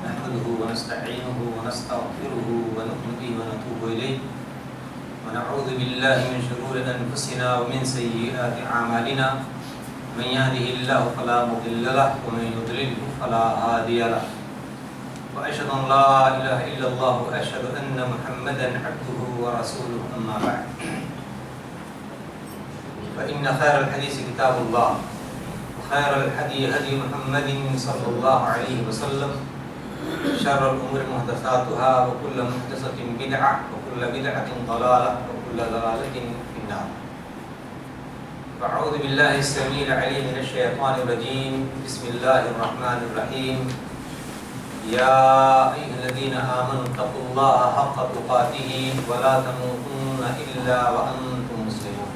نحمده ونستعينه ونستغفره ونؤمن به ونتوب إليه ونعوذ بالله من شرور أنفسنا ومن سيئات أعمالنا من يهده الله فلا مضل له ومن يضلله فلا هادي له وأشهد أن لا إله إلا الله وأشهد أن محمدا عبده ورسوله أما بعد فإن خير الحديث كتاب الله وخير الهدي هدي محمد صلى الله عليه وسلم شر الأمور محدثاتها وكل محدثة بدعة وكل بدعة ضلالة وكل ضلالة في النار. أعوذ بالله السميع العليم من الشيطان الرجيم. بسم الله الرحمن الرحيم. يا أيها الذين آمنوا اتقوا الله حق تقاته ولا تموتن إلا وأنتم مسلمون.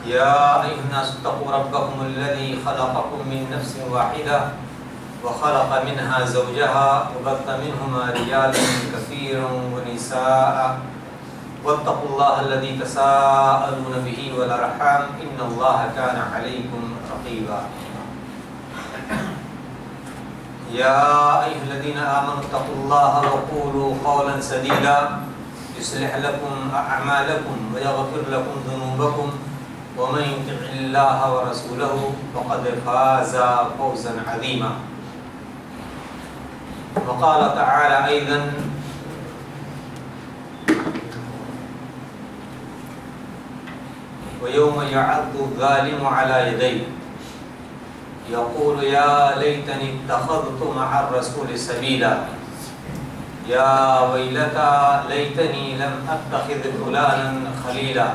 يا أيها الناس اتقوا ربكم الذي خلقكم من نفس واحدة وخلق منها زوجها وبث منهما رجالا كثيرا ونساء واتقوا الله الذي تساءلون به والأرحام إن الله كان عليكم رقيبا. يا أيها الذين آمنوا اتقوا الله وقولوا قولا سديدا يصلح لكم أعمالكم ويغفر لكم ذنوبكم ومن يطع الله ورسوله فقد فاز فوزا عظيما. وقال تعالى أيضا ويوم يعض الظالم على يديه يقول يا ليتني اتخذت مع الرسول سبيلا يا ويلتى ليتني لم أتخذ فلانا خليلا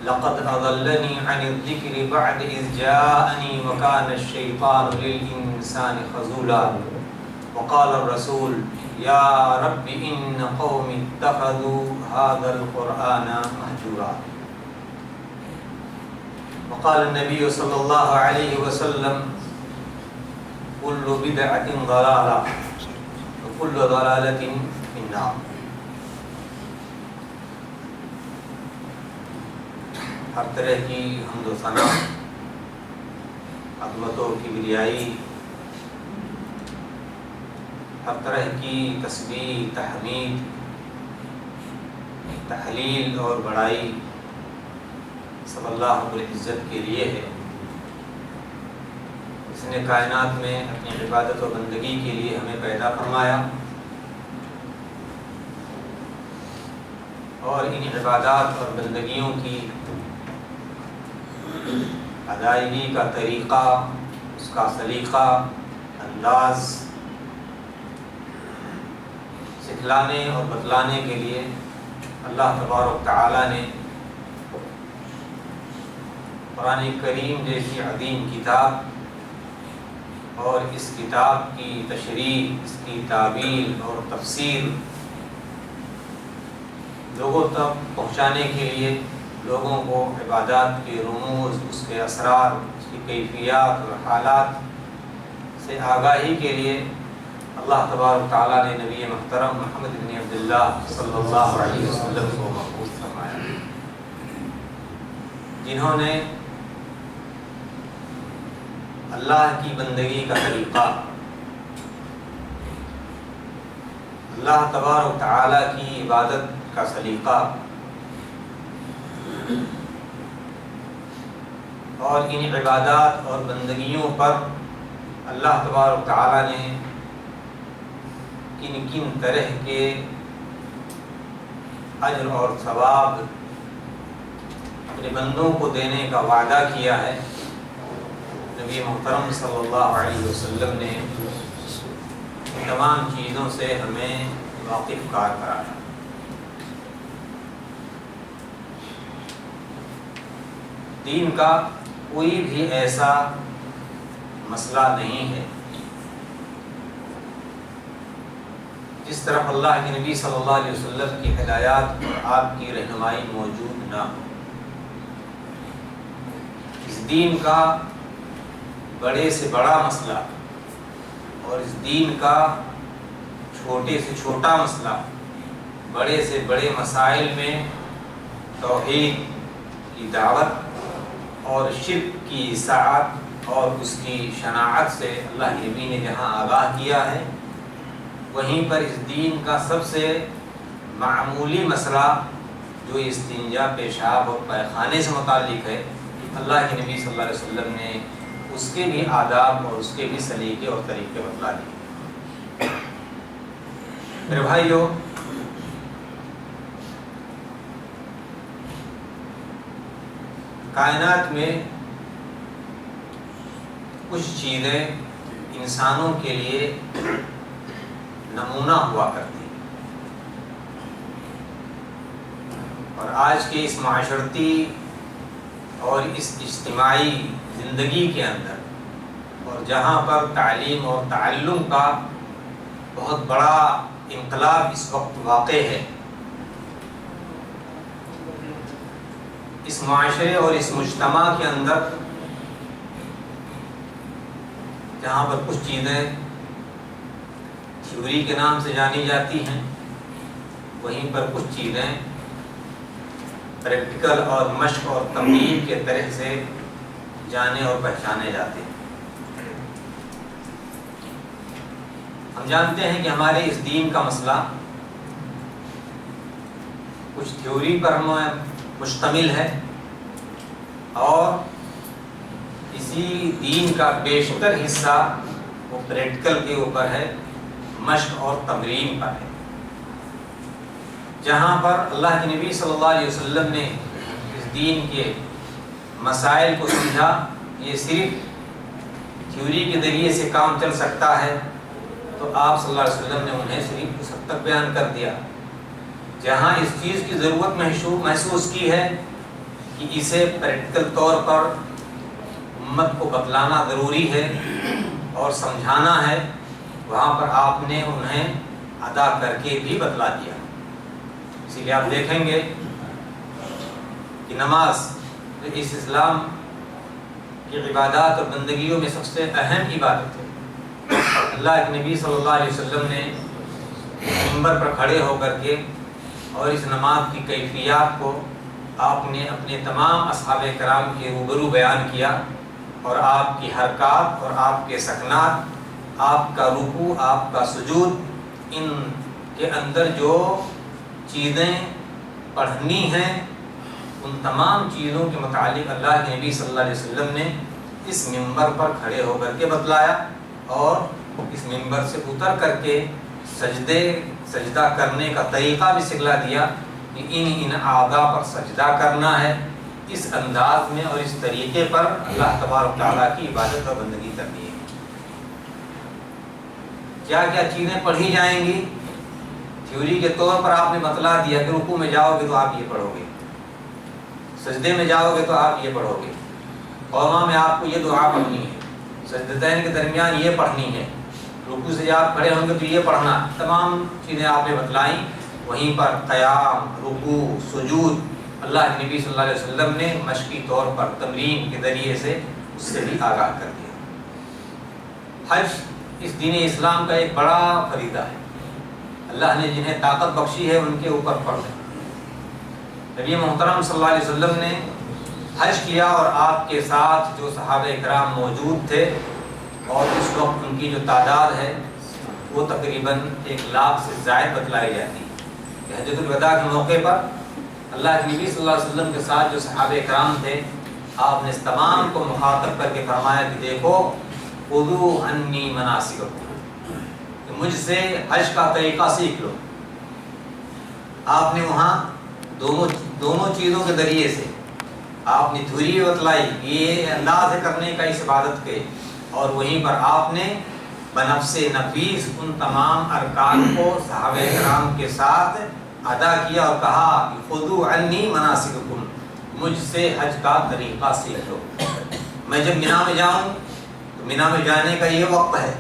لقد أضلني عن الذكر بعد إذ جاءني وكان الشيطان للإنسان خذولا وقال الرسول يا رب إن قوم اتخذوا هذا القرآن مهجورا. وقال النبي صلى الله عليه وسلم كل بدعة ضلالة وكل ضلالة في النار. ہر طرح کی حمد و ثنا عظمت و کبریائی، ہر طرح کی تسبیح، تحمید، تحلیل اور بڑائی سب اللہ رب العزت کے لیے ہے. اس نے کائنات میں اپنی عبادت و بندگی کے لیے ہمیں پیدا فرمایا اور ان عبادات اور بندگیوں کی ادائیگی کا طریقہ، اس کا سلیقہ، انداز سکھلانے اور بتلانے کے لیے اللہ تبارک تعالیٰ نے قرآن کریم جیسی عظیم کتاب اور اس کتاب کی تشریح، اس کی تعبیر اور تفسیر لوگوں تک پہنچانے کے لیے، لوگوں کو عبادات کے رموز، اس کے اسرار، اس کی کیفیات اور حالات سے آگاہی کے لیے اللہ تبارک تعالیٰ نے نبی محترم محمد بن عبداللہ صلی اللہ علیہ وسلم کو مبعوث فرمایا، جنہوں نے اللہ کی بندگی کا طریقہ، اللہ تبارک تعالیٰ کی عبادت کا سلیقہ اور ان عبادات اور بندگیوں پر اللہ تبارک تعالیٰ نے کن کن طرح کے اجر اور ثواب اپنے بندوں کو دینے کا وعدہ کیا ہے، نبی محترم صلی اللہ علیہ وسلم نے ان تمام چیزوں سے ہمیں واقف کار کرایا. دین کا کوئی بھی ایسا مسئلہ نہیں ہے جس طرف اللہ کے نبی صلی اللہ علیہ وسلم کی ہدایات اور آپ کی رہنمائی موجود نہ ہو. اس دین کا بڑے سے بڑا مسئلہ اور اس دین کا چھوٹے سے چھوٹا مسئلہ، بڑے سے بڑے مسائل میں توحید کی دعوت اور شرک کی اصاعت اور اس کی شناعت سے اللہ کے نبی نے جہاں آگاہ کیا ہے، وہیں پر اس دین کا سب سے معمولی مسئلہ جو استنجا، پیشاب اور پیخانے سے متعلق ہے، اللہ کے نبی صلی اللہ علیہ وسلم نے اس کے بھی آداب اور اس کے بھی سلیقے اور طریقے بتلا دیے۔ میرے بھائیو، کائنات میں کچھ چیزیں انسانوں کے لیے نمونہ ہوا کرتی ہیں، اور آج کے اس معاشرتی اور اس اجتماعی زندگی کے اندر، اور جہاں پر تعلیم اور تعلم کا بہت بڑا انقلاب اس وقت واقع ہے، اس معاشرے اور اس مجتمع کے اندر جہاں پر کچھ چیزیں تھیوری کے نام سے جانی جاتی ہیں، وہیں پر کچھ چیزیں پریکٹیکل اور مشق اور تمرین کے طرح سے جانے اور پہچانے جاتے ہیں۔ ہم جانتے ہیں کہ ہمارے اس دین کا مسئلہ کچھ تھیوری پر مشتمل ہے، اور اسی دین کا بیشتر حصہ وہ پریکٹیکل کے اوپر ہے، مشق اور تمرین پر ہے۔ جہاں پر اللہ کے نبی صلی اللہ علیہ وسلم نے اس دین کے مسائل کو سمجھا، یہ صرف تھیوری کے ذریعے سے کام چل سکتا ہے، تو آپ صلی اللہ علیہ وسلم نے انہیں صرف اس حد تک بیان کر دیا۔ جہاں اس چیز کی ضرورت محسوس کی ہے کہ اسے پریکٹیکل طور پر امت کو بتلانا ضروری ہے اور سمجھانا ہے، وہاں پر آپ نے انہیں ادا کر کے بھی بتلا دیا۔ اسی لیے آپ دیکھیں گے کہ نماز اس اسلام کی عبادات اور بندگیوں میں سب سے اہم عبادت ہے۔ اللہ کے نبی صلی اللہ علیہ وسلم نے منبر پر کھڑے ہو کر کے اور اس نماز کی کیفیات کو آپ نے اپنے تمام اصحاب کرام کے روبرو بیان کیا، اور آپ کی حرکات اور آپ کے سکنات، آپ کا رکوع، آپ کا سجود، ان کے اندر جو چیزیں پڑھنی ہیں، ان تمام چیزوں کے متعلق اللہ کے نبی صلی اللہ علیہ وسلم نے اس منبر پر کھڑے ہو کر کے بتلایا، اور اس منبر سے اتر کر کے سجدہ کرنے کا طریقہ بھی سکھلا دیا کہ ان اعضاء پر سجدہ کرنا ہے، اس انداز میں اور اس طریقے پر اللہ تبارک تعالیٰ کی عبادت اور بندگی کرنی ہے۔ کیا کیا چیزیں پڑھی جائیں گی؟ تھیوری کے طور پر آپ نے بتلا دیا کہ رکوع میں جاؤ گے تو آپ یہ پڑھو گے، سجدے میں جاؤ گے تو آپ یہ پڑھو گے، قوما میں آپ کو یہ دعا پڑھنی ہے، سجدتین کے درمیان یہ پڑھنی ہے، رکوع سے جب آپ کھڑے ہوں گے تو یہ پڑھنا، تمام چیزیں آپ نے بتلائیں۔ وہیں پر قیام، رکوع، سجود، اللہ کے نبی صلی اللہ علیہ وسلم نے مشقی طور پر تمرین کے ذریعے سے اس سے بھی آگاہ کر دیا۔ حج اس دین اسلام کا ایک بڑا فریضہ ہے، اللہ نے جنہیں طاقت بخشی ہے ان کے اوپر فرض ہے۔ نبی محترم صلی اللہ علیہ وسلم نے حج کیا، اور آپ کے ساتھ جو صحابہ کرام موجود تھے، اور اس وقت ان کی جو تعداد ہے وہ تقریباً 1,00,000 سے زائد بتلائی جاتی ہے۔ حجۃ الوداع کے موقع پر اللہ کے نبی صلی اللہ علیہ وسلم کے ساتھ جو صحابہ کرام تھے، آپ نے اس تمام کو مخاطب کر کے فرمایا کہ دیکھو، خذوا عنی مناسککم، کہ مجھ سے حج کا طریقہ سیکھ لو۔ آپ نے وہاں دونوں چیزوں کے ذریعے سے آپ نے تھیوری بتلائی، یہ انداز ہے کرنے کا اس عبادت کے، اور وہیں پر آپ نے بنفس نفیس ان تمام ارکان کو صحابہ کرام کے ساتھ ادا کیا، اور کہا خذوا عنی مناسککم، مجھ سے حج کا طریقہ سیکھ لو۔ میں جب مینا میں جاؤں تو مینا میں جانے کا یہ وقت ہے،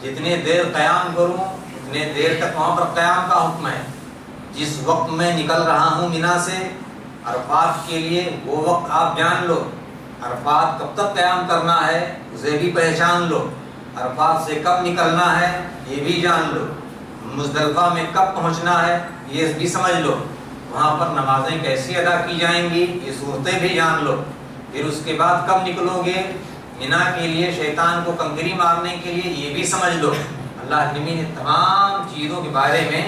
جتنے دیر قیام کروں اتنے دیر تک وہاں پر قیام کا حکم ہے۔ جس وقت میں نکل رہا ہوں مینا سے عرفات کے لیے، وہ وقت آپ جان لو۔ عرفات کب تک قیام کرنا ہے اسے بھی پہچان لو، عرفات سے کب نکلنا ہے یہ بھی جان لو، مزدلفہ میں کب پہنچنا ہے یہ بھی سمجھ لو، وہاں پر نمازیں کیسی ادا کی جائیں گی یہ صورتیں بھی جان لو۔ پھر اس کے بعد کب نکلو گے، منا کے لیے شیطان کو کنکری مارنے کے لیے یہ بھی سمجھ لو اللہ نبی نے تمام چیزوں کے بارے میں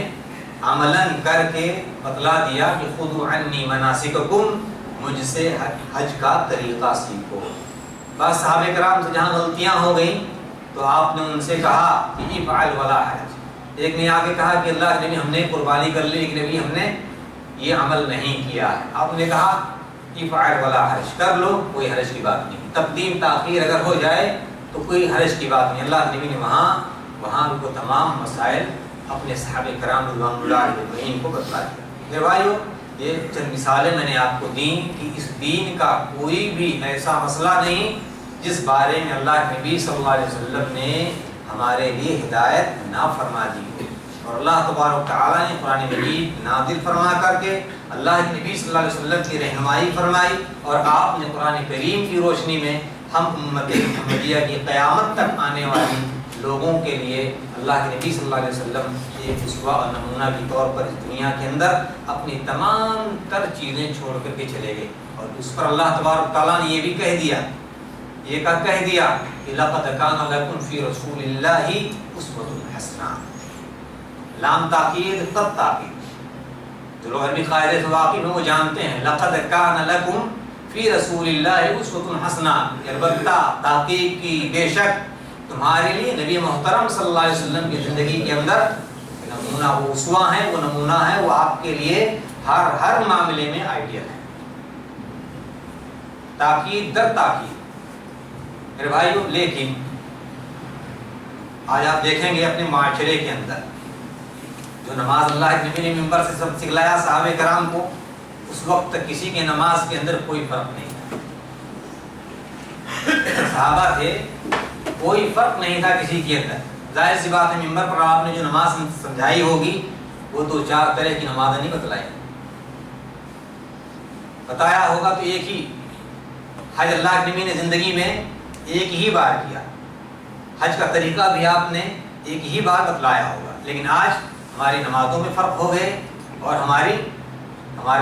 عملاً کر کے بتلا دیا کہ خذوا عنی مناسککم، مجھ سے حج کا طریقہ سیکھو۔ بس صحابہ کرام سے جہاں غلطیاں ہو گئیں تو آپ نے ان سے کہا کہ افعل ولا حرج۔ ایک نے آ کے کہا کہ اللہ نبی ہم نے قربانی کر لی، ایک نبی ہم نے یہ عمل نہیں کیا ہے۔ آپ نے کہا افعل ولا حرج، کر لو، کوئی حرج کی بات نہیں، تقدیم تاخیر اگر ہو جائے تو کوئی حرج کی بات نہیں۔ اللہ نبی نے وہاں کو تمام مسائل اپنے صحابہ کرام رضوان اللہ علیہم کو بتلا دیا۔ میرے بھائیو، یہ چند مثالیں میں نے آپ کو دیں کہ اس دین کا کوئی بھی ایسا مسئلہ نہیں جس بارے میں اللہ نبی صلی اللہ علیہ وسلم نے ہمارے لیے ہدایت نہ فرما دی ہو۔ اور اللہ تبارک تعالیٰ نے قرآن مجید نازل فرما کر کے اللہ کے نبی صلی اللہ علیہ وسلم کی رہنمائی فرمائی، اور آپ نے قرآن کریم کی روشنی میں ہم امت محمدیہ کی قیامت تک آنے والی لوگوں کے لیے اللہ کے نبی صلی اللہ علیہ وسلم ایک اسوہ اور نمونہ کے طور پر اس دنیا کے اندر اپنی تمام تر چیزیں چھوڑ کر کے چلے گئے۔ اور اس پر اللہ تبارک تعالیٰ نے یہ بھی کہہ دیا کہ لقد کان لکم فی رسول اللہ اسوۃ حسنہ، لام تاکید تب تاکید، جو لوگ عربی قاعدے سے واقف ہیں وہ جانتے ہیں، لقد کان لکم فی رسول اللہ اسوۃ حسنہ، البتہ تحقیق کی، بے شک تمہارے لیے نبی محترم صلی اللہ علیہ وسلم کی زندگی کے اندر نمونہ، وہ اسوہ ہے، وہ نمونہ ہے، وہ آپ کے لیے ہر معاملے میں آئیڈیل ہے۔ تاکید در تاکید میرے بھائیو، لیکن آج آپ دیکھیں گے اپنے معاشرے کے اندر جو نماز اللہ کے نبی نے منبر سے سب سکھلایا صحابہ کرام کو، اس وقت تک کسی کے نماز کے اندر کوئی فرق نہیں تھا۔ صحابہ تھے، کوئی فرق نہیں تھا کسی کے اندر۔ ظاہر سی بات ہے منبر پر آپ نے جو نماز سمجھائی ہوگی وہ دو چار طرح کی نماز نہیں بتلائی، بتایا ہوگا تو ایک ہی حج اللہ کے نبی نے زندگی میں ایک ہی بار کیا، حج کا طریقہ بھی آپ نے ایک ہی بار بتلایا ہوگا، لیکن آج ہماری نمازوں میں فرق ہو گئے اور ہمارے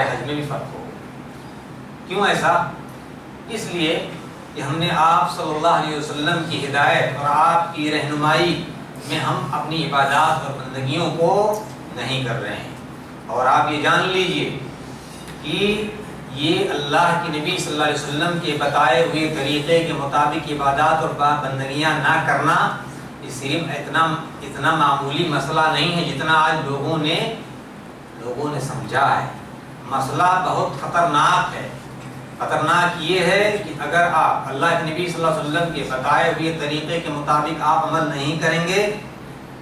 حج میں بھی فرق ہو گئے۔ کیوں ایسا؟ اس لیے کہ ہم نے آپ صلی اللہ علیہ وسلم کی ہدایت اور آپ کی رہنمائی میں ہم اپنی عبادات اور بندگیوں کو نہیں کر رہے ہیں۔ اور آپ یہ جان لیجئے کہ یہ اللہ کے نبی صلی اللہ علیہ وسلم کے بتائے ہوئے طریقے کے مطابق عبادات اور بندگیاں نہ کرنا یہ صرف اتنا معمولی مسئلہ نہیں ہے جتنا آج لوگوں نے سمجھا ہے۔ مسئلہ بہت خطرناک ہے۔ خطرناک یہ ہے کہ اگر آپ اللہ کے نبی صلی اللہ علیہ وسلم کے بتائے ہوئے طریقے کے مطابق آپ عمل نہیں کریں گے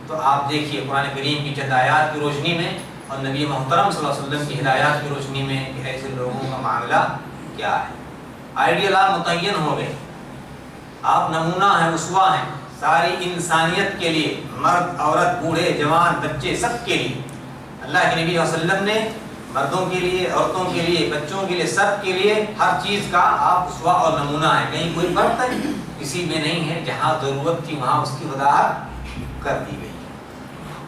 تو آپ دیکھیے قرآن کریم کی چند آیات کی روشنی میں اور نبی محترم صلی اللہ علیہ وسلم کی ہدایات کی روشنی میں کہ ایسے لوگوں کا معاملہ کیا ہے۔ آئیڈیل آپ متعین ہو گئے، آپ نمونہ ہیں، اسوہ ہیں ساری انسانیت کے لیے، مرد، عورت، بوڑھے، جوان، بچے، سب کے لیے۔ اللہ کے نبی صلی اللہ علیہ وسلم نے مردوں کے لیے، عورتوں کے لیے، بچوں کے لیے، سب کے لیے ہر چیز کا آپ اسوہ اور نمونہ ہے۔ کہیں کوئی فرق ہے کسی میں نہیں ہے، جہاں ضرورت تھی وہاں اس کی وضاحت کر دی گئی۔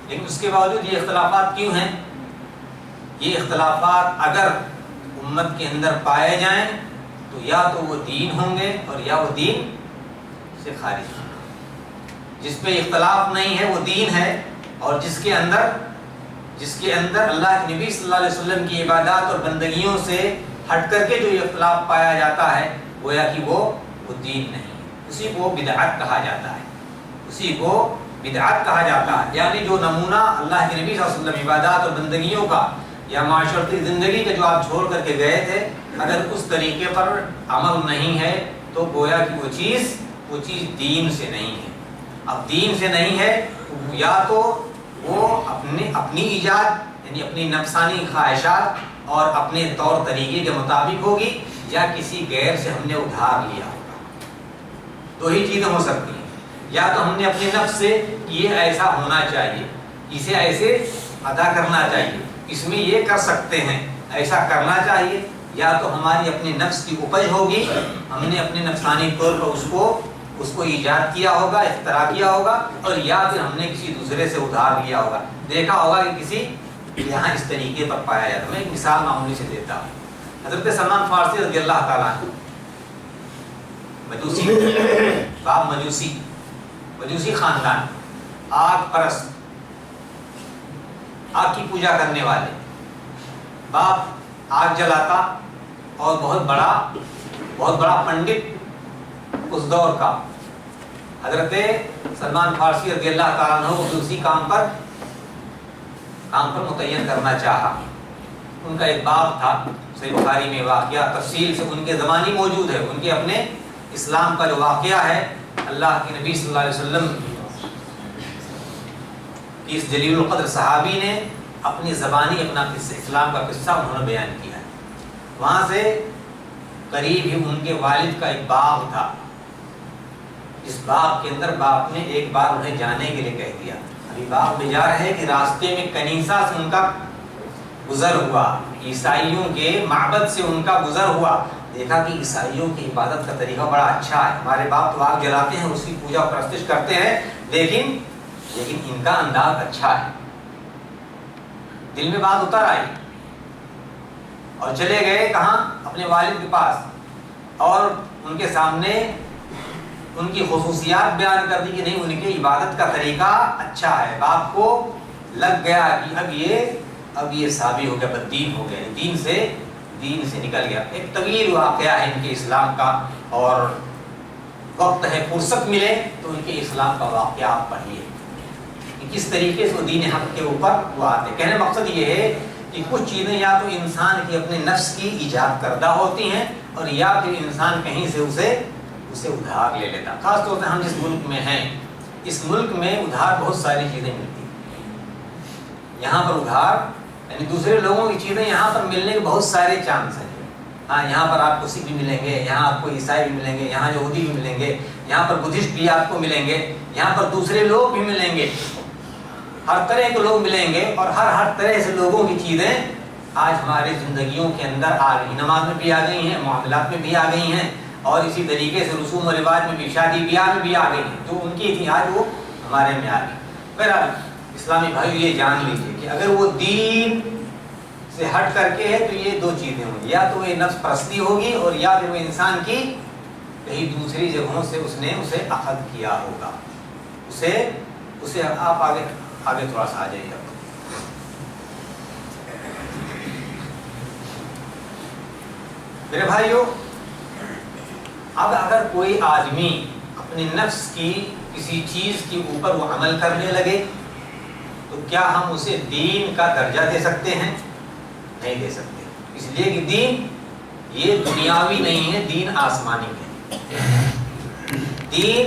لیکن اس کے باوجود یہ اختلافات کیوں ہیں؟ یہ اختلافات اگر امت کے اندر پائے جائیں تو یا تو وہ دین ہوں گے اور یا وہ دین سے خارج ہوں گے۔ جس پہ اختلاف نہیں ہے وہ دین ہے، اور جس کے اندر اللہ کے نبی صلی اللہ علیہ وسلم کی عبادات اور بندگیوں سے ہٹ کر کے جو اختلاف پایا جاتا ہے گویا کہ وہ دین نہیں، اسی کو بدعت کہا جاتا ہے۔ یعنی جو نمونہ اللہ کے نبی صلی اللہ علیہ وسلم عبادات اور بندگیوں کا یا معاشرتی زندگی کا جو آپ چھوڑ کر کے گئے تھے، اگر اس طریقے پر عمل نہیں ہے تو گویا کہ وہ چیز دین سے نہیں ہے۔ اب دین سے نہیں ہے یا تو وہ اپنی ایجاد یعنی اپنی نفسانی خواہشات اور اپنے طور طریقے کے مطابق ہوگی، یا کسی غیر سے ہم نے ادھار لیا ہوگا۔ دو ہی چیزیں ہو سکتی ہیں، یا تو ہم نے اپنے نفس سے یہ ایسا ہونا چاہیے، اسے ایسے ادا کرنا چاہیے، اس میں یہ کر سکتے ہیں، ایسا کرنا چاہیے، یا تو ہماری اپنے نفس کی اپج ہوگی، ہم نے اپنے نفسانی طور پر اس کو ایجاد کیا ہوگا، اختراع کیا ہوگا، اور یا پھر ہم نے کسی دوسرے سے ادھار لیا ہوگا۔ دیکھا ہوگا کہ کسی یہاں اس طریقے پر پایا جاتا ہے۔ میں ایک مثال معمولی سے دیتا ہوں۔ حضرت سلمان فارسی رضی اللہ تعالیٰ عنہ مجوسی، باپ مجوسی خاندان، آگ پرست، آگ کی پوجا کرنے والے. باپ آگ جلاتا اور بہت بڑا پنڈت اس دور کا حضرت سلمان فارسی رضی اللہ تعالیٰ عنہ کو اسی کام پر متعین کرنا چاہا. ان کا ایک باب تھا، صحیح بخاری میں واقعہ تفصیل سے ان کے زمانی موجود ہے. ان کے اپنے اسلام کا جو واقعہ ہے، اللہ کے نبی صلی اللہ علیہ وسلم کی اس جلیل القدر صحابی نے اپنی زبانی اپنا اسلام کا قصہ انہوں نے بیان کیا ہے. وہاں سے قریب ہی ان کے والد کا ایک باغ تھا. اس باغ کے اندر باپ نے ایک بار انہیں جانے کے لیے کہہ دیا. ابھی باغ میں جا رہے کہ راستے میں کنیسا سے ان کا گزر ہوا، عیسائیوں کے معبد سے ان کا گزر ہوا. دیکھا کہ عیسائیوں کی عبادت کا طریقہ بڑا اچھا ہے. ہمارے باپ تو آگ جلاتے ہیں، اس کی پوجا پرستش کرتے ہیں، لیکن ان کا انداز اچھا ہے. دل میں بات اتر آئی اور چلے گئے کہاں؟ اپنے والد کے پاس، اور ان کے سامنے ان کی خصوصیات بیان کر دی کہ نہیں، ان کی عبادت کا طریقہ اچھا ہے. باپ کو لگ گیا کہ اب یہ ثابت ہو گیا، بددین ہو گیا، دین سے نکل گیا. ایک طویل واقعہ ہے ان کے اسلام کا، اور وقت ہے فرصت ملے تو ان کے اسلام کا واقعہ آپ پڑھیے کہ کس طریقے سے وہ دین حق کے اوپر وہ آتے. کہنے مقصد یہ ہے کہ کچھ چیزیں یا تو انسان کی اپنے نفس کی ایجاد کردہ ہوتی ہیں، اور یا پھر انسان کہیں سے اسے ادھار لے لیتا. خاص طور سے ہم جس ملک میں ہیں، اس ملک میں ادھار بہت ساری چیزیں ملتی ہیں. یہاں پر ادھار یعنی دوسرے لوگوں کی چیزیں یہاں پر ملنے کے بہت سارے چانس ہیں. ہاں، یہاں پر آپ کو سکھ بھی ملیں گے، یہاں آپ کو عیسائی بھی ملیں گے، یہاں یہودی بھی ملیں گے، یہاں پر بدھسٹ بھی آپ کو ملیں گے، یہاں پر دوسرے لوگ بھی ملیں گے، ہر طرح کے لوگ ملیں گے. اور ہر طرح سے لوگوں کی چیزیں آج ہماری زندگیوں کے اندر آ گئی. نماز میں بھی آ گئی ہیں، معاملات میں بھی آ گئی ہیں، اور اسی طریقے سے رسوم و رواج میں بھی، شادی بیاہ میں بھی آ گئی ہیں. جو ان کی تھی آج وہ ہمارے میں آ گئی. بہرحال اسلامی بھائی یہ جان لیجیے کہ اگر وہ دین سے ہٹ کر کے ہے تو یہ دو چیزیں ہوں گی، یا تو یہ نفس پرستی ہوگی، اور یا پھر وہ انسان کی کہیں دوسری جگہوں سے اس نے اسے اخذ کیا ہوگا. اسے آپ آگے تھوڑا سا آ جائیے. میرے بھائیو، اب اگر کوئی آدمی اپنی نفس کی کسی چیز کے اوپر وہ عمل کرنے لگے تو کیا ہم اسے دین کا درجہ دے سکتے ہیں؟ نہیں دے سکتے. اس لیے کہ دین یہ دنیاوی نہیں ہے، دین آسمانی ہے. دین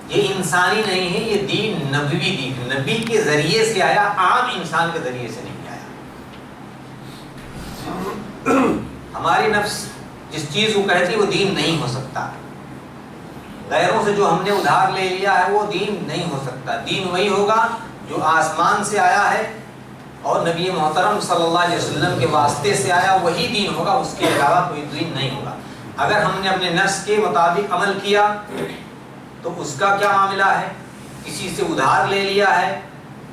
یہ انسانی نہیں ہے، یہ دین نبوی دین، نبی کے ذریعے سے آیا، عام انسان کے ذریعے سے نہیں آیا. ہماری نفس جس چیز کو کہتی وہ دین نہیں ہو سکتا. غیروں سے جو ہم نے ادھار لے لیا ہے وہ دین نہیں ہو سکتا. دین وہی ہوگا جو آسمان سے آیا ہے اور نبی محترم صلی اللہ علیہ وسلم کے واسطے سے آیا، وہی دین ہوگا، اس کے علاوہ کوئی دین نہیں ہوگا. اگر ہم نے اپنے نفس کے مطابق عمل کیا تو اس کا کیا معاملہ ہے؟ کسی سے ادھار لے لیا ہے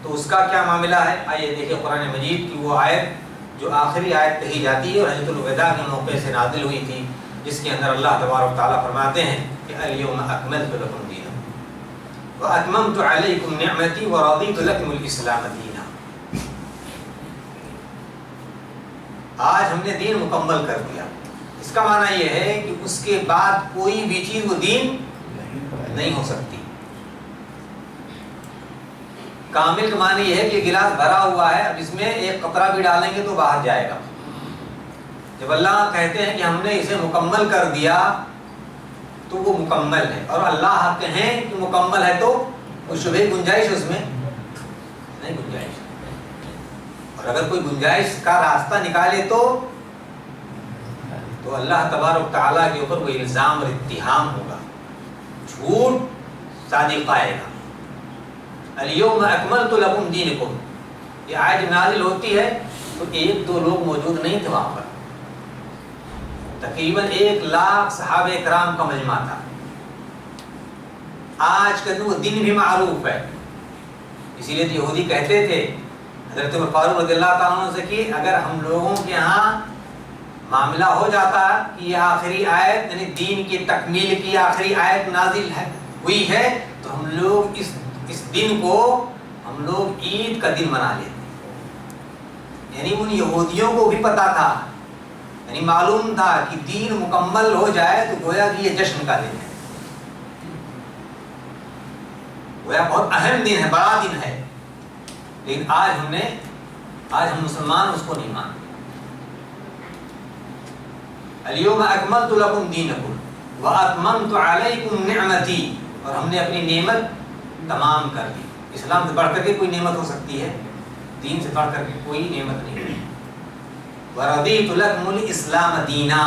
تو اس کا کیا معاملہ ہے؟ آئیے دیکھیں قرآن مجید کی وہ آیت جو آخری آیت کہی جاتی ہے اور حجۃ الوداع کے موقع سے نازل ہوئی تھی، جس کے اندر اللہ تبارک و تعالیٰ فرماتے ہیں کہ الیوم اکملت لکم دینکم واتممت علیکم نعمتی ورضیت لکم الاسلام دینا. آج ہم نے دین مکمل کر دیا. اس کا معنی یہ ہے کہ اس کے بعد کوئی بھی چیز وہ دین نہیں ہو سکتی. کامل کا معنی یہ ہے کہ گلاس بھرا ہوا ہے، اب اس میں ایک قطرہ بھی ڈالیں گے تو باہر جائے گا. جب اللہ کہتے ہیں کہ ہم نے اسے مکمل کر دیا تو وہ مکمل ہے، اور اللہ کہیں کہ مکمل ہے تو کوئی شبہ گنجائش اس میں نہیں گنجائش. اور اگر کوئی گنجائش کا راستہ نکالے تو اللہ تبارک تعالیٰ کے اوپر وہ الزام اور اتہام ہوگا، جھوٹ صادق آئے گا. الیوم اکملت لکم دینکم، یہ آیت نازل ہوتی ہے تو ایک دو لوگ موجود نہیں تھے وہاں پر، تقریباً 1,00,000 صحابہ کرام کا مجمع تھا. آج کا وہ دن بھی معروف ہے، اسی لیے یہودی کہتے تھے حضرت عمر فاروق رضی اللہ تعالیٰ عنہ سے کہ اگر ہم لوگوں کے ہاں معاملہ ہو جاتا کہ یہ آخری آیت یعنی دین کی تکمیل کی آخری آیت نازل ہوئی ہے تو ہم لوگ اس دن کو ہم لوگ عید کا دن منا لیتے. یعنی ان یہودیوں کو بھی پتا تھا، یعنی معلوم تھا کہ دین مکمل ہو جائے تو گویا کہ یہ جشن کا دن ہے، گویا بہت اہم دن ہے، بڑا دن ہے. لیکن آج ہم مسلمان اس کو نہیں مانتے. الیوم اکملت لکم دینکم واتممت علیکم نعمتی، اور ہم نے اپنی نعمت تمام کر دی. اسلام سے بڑھ کر کے کوئی نعمت ہو سکتی ہے؟ دین سے بڑھ کر کے کوئی نعمت نہیں ہے. وَرَضِيتُ لَكُمُ الْإِسْلَامَ دِينًا،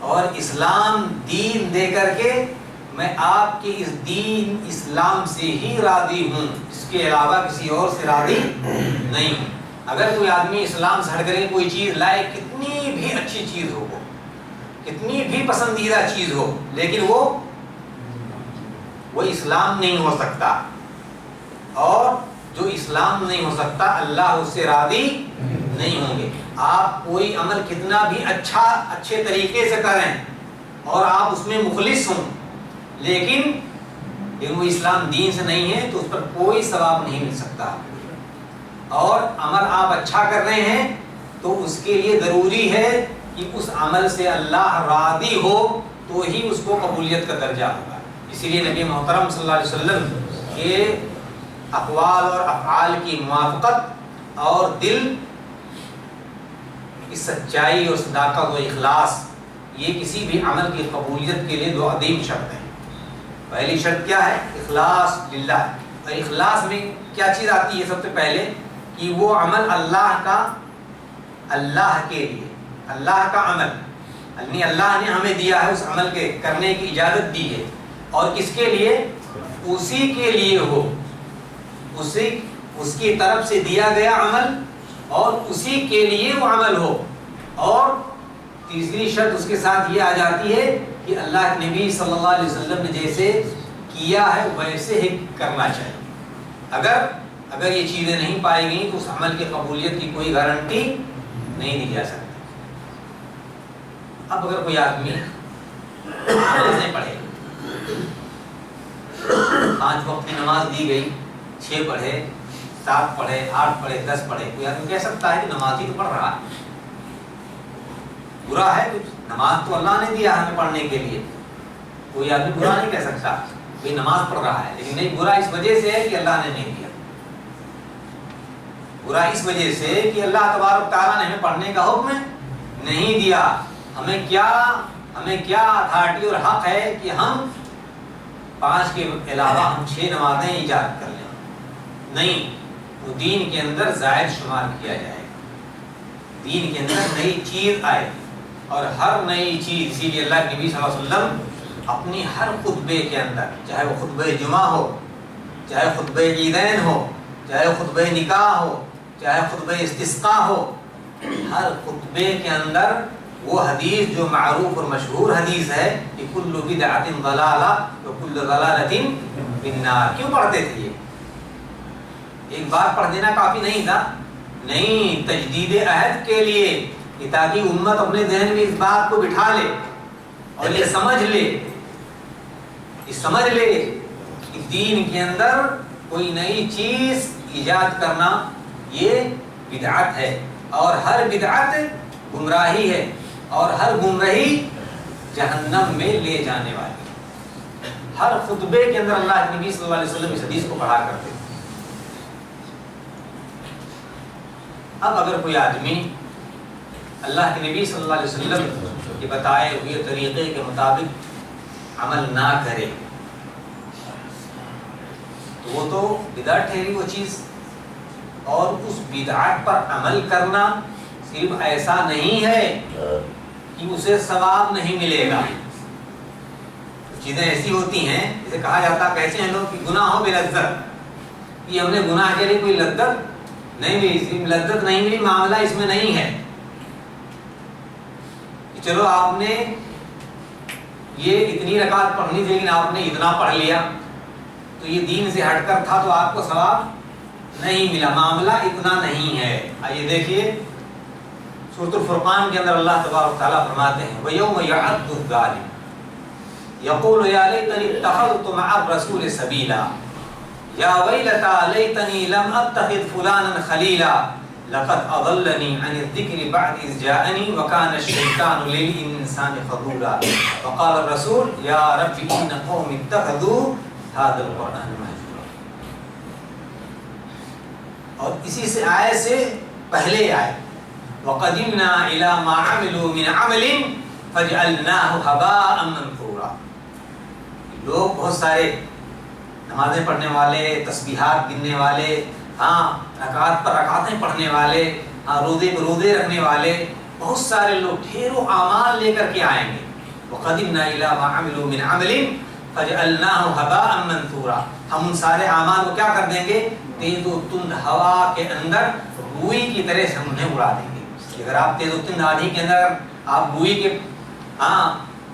اور اسلام دین دے کر کے میں آپ کے اس دین اسلام سے ہی راضی ہوں، اس کے علاوہ کسی اور سے راضی نہیں ہوں. اگر کوئی آدمی اسلام سے ہٹ کر کے کوئی چیز لائے، کتنی بھی اچھی چیز ہو، کتنی بھی پسندیدہ چیز ہو، لیکن وہ اسلام نہیں ہو سکتا. اور جو اسلام نہیں ہو سکتا اللہ اس سے راضی نہیں ہوں گے. آپ کوئی عمل کتنا بھی اچھے طریقے سے کریں اور آپ اس میں مخلص ہوں، لیکن وہ اسلام دین سے نہیں ہے تو اس پر کوئی ثواب نہیں مل سکتا. اور عمل آپ اچھا کر رہے ہیں تو اس کے لیے ضروری ہے کہ اس عمل سے اللہ راضی ہو تو ہی اس کو قبولیت کا درجہ ہوگا. اسی لیے نبی محترم صلی اللہ علیہ وسلم کے اقوال اور افعال کی موافقت اور دل کی سچائی اور صداقت و اخلاص، یہ کسی بھی عمل کی قبولیت کے لیے دو عظیم شرط ہیں. پہلی شرط کیا ہے؟ اخلاص للہ. اور اخلاص میں کیا چیز آتی ہے؟ سب سے پہلے کہ وہ عمل اللہ کے لیے، اللہ کا عمل، یعنی اللہ نے ہمیں دیا ہے اس عمل کے کرنے کی اجازت دی ہے، اور کس کے لیے؟ اسی کے لیے ہو، اس کی طرف سے دیا گیا عمل اور اسی کے لیے وہ عمل ہو. اور تیسری شرط اس کے ساتھ یہ آ جاتی ہے کہ اللہ کے نبی صلی اللہ علیہ وسلم نے جیسے کیا ہے ویسے ہی کرنا چاہیے. اگر یہ چیزیں نہیں پائی گئیں تو اس عمل کی قبولیت کی کوئی گارنٹی نہیں دی جا سکتی. اب اگر کوئی آدمی نمازیں پڑھے، 5 وقت کی نماز دی گئی، 6 پڑھے، 7 پڑھے، 8 پڑھے، 10 پڑھے، کوئی آدمی کہہ سکتا ہے کہ نماز ہی تو پڑھ رہا ہے، برا ہے کچھ؟ نماز تو اللہ نے دیا ہمیں پڑھنے کے لیے. کوئی آدمی برا نہیں کہہ سکتا کہ نماز پڑھ رہا ہے، لیکن نہیں، برا اس وجہ سے ہے کہ اللہ نے نہیں دیا. برا اس وجہ سے کہ اللہ تبارک تعالیٰ نے ہمیں پڑھنے کا حکم نہیں دیا. ہمیں کیا اتھارٹی اور حق ہے کہ ہم 5 کے علاوہ ہم 6 نمازیں ایجاد کر لیں؟ نہیں، وہ دین کے اندر زائد شمار کیا جائے. دین کے اندر نئی چیز آئے، اور ہر نئی چیز، اسی لیے اللہ کے نبی صلی اللہ علیہ وسلم اپنی ہر خطبے کے اندر، چاہے وہ خطبہ جمعہ ہو، چاہے خطبہ عیدین ہو، چاہے خطبہ نکاح ہو، چاہے خطبہ استسقاء ہو، ہر خطبے کے اندر وہ حدیث جو معروف اور مشہور حدیث ہے کہ کل بدعۃ ضلالہ وکل ضلالۃ فی النار. کیوں پڑھتے تھے یہ؟ ایک بار پڑھ دینا کافی نہیں تھا، نہیں، تجدید عہد کے لیے، کہ تاکہ امت اپنے ذہن میں اس بات کو بٹھا لے اور یہ سمجھ لے کہ دین کے اندر کوئی نئی چیز ایجاد کرنا یہ بدعت ہے، اور ہر بدعت گمراہی ہے، اور ہر گمراہی جہنم میں لے جانے والی. ہر خطبے کے اندر اللہ کے نبی صلی اللہ علیہ وسلم اس حدیث کو پڑھا کرتے. اب اگر کوئی آدمی اللہ کے نبی صلی اللہ علیہ وسلم کے بتائے ہوئے طریقے کے مطابق عمل نہ کرے تو وہ تو بدعت ٹھہری وہ چیز. اور اس بدعت پر عمل کرنا صرف ایسا نہیں ہے کہ اسے ثواب نہیں ملے گا. چیزیں ایسی ہوتی ہیں جسے کہا جاتا، کیسے ہیں لوگ کہ گناہوں بے لذت، یہ ہم نے گناہ کے لیے کوئی لذت نہیں ملی، صرف لذت نہیں ملی، معاملہ اس میں نہیں ہے کہ چلو آپ نے یہ اتنی رکعت پڑھنی تھی لیکن آپ نے اتنا پڑھ لیا تو یہ دین سے ہٹ کر تھا تو آپ کو ثواب نہیں ملا، معاملہ اتنا نہیں ہے۔ آئیے دیکھیے سورۃ الفرقان کے اندر اللہ تبارک و تعالیٰ فرماتے ہیں وَيَوْمَ يَعَضُّ الظَّالِمُ يَقُولُ يَا لَيْتَنِي اتَّخَذْتُ مَعَ الرَّسُولِ سَبِيلًا يَا وَيْلَتَىٰ لَيْتَنِي لَمْ أَتَّخِذْ فُلَانًا خَلِيلًا لَقَدْ أَضَلَّنِي عَنِ الذِّكْرِ بَعْدَ إِذْ جَاءَنِي وَكَانَ الشَّيْطَانُ لِلْإِنسَانِ خَذُولًا وَقَالَ الرَّسُولُ يَا رَبِّ إِنَّ قَوْمِي اتَّخَذُوا هَٰذَا الْقُرْآنَ مَهْجُورًا۔ اور اسی سے آیت سے پہلے آئے وَقَدِمْنَا إِلَىٰ مَا عَمِلُوا مِنْ عَمَلٍ فَجْعَلْنَاهُ هَبَاءً مَنثُورًا۔ لوگ بہت سارے نمازیں پڑھنے والے، تسبیحات گننے والے، رکعات پر رکعتیں پڑھنے والے، روزے پر روزے رکھنے والے، بہت سارے لوگ ڈھیروں اعمال لے کر کے آئیں گے۔ وَقَدِمْنَا إِلَىٰ مَا عَمِلُوا مِنْ عَمَلٍ فَجْعَلْنَاهُ هَبَاءً مَنثُورًا۔ ہم ان سارے اعمال کو کیا کر دیں گے؟ تیز و تند ہوا کے اندر روئی کی طرح سے ہم انہیں اڑا دیں گے۔ اگر آپ تیز و تند آندھی کے اندر آپ روئی کے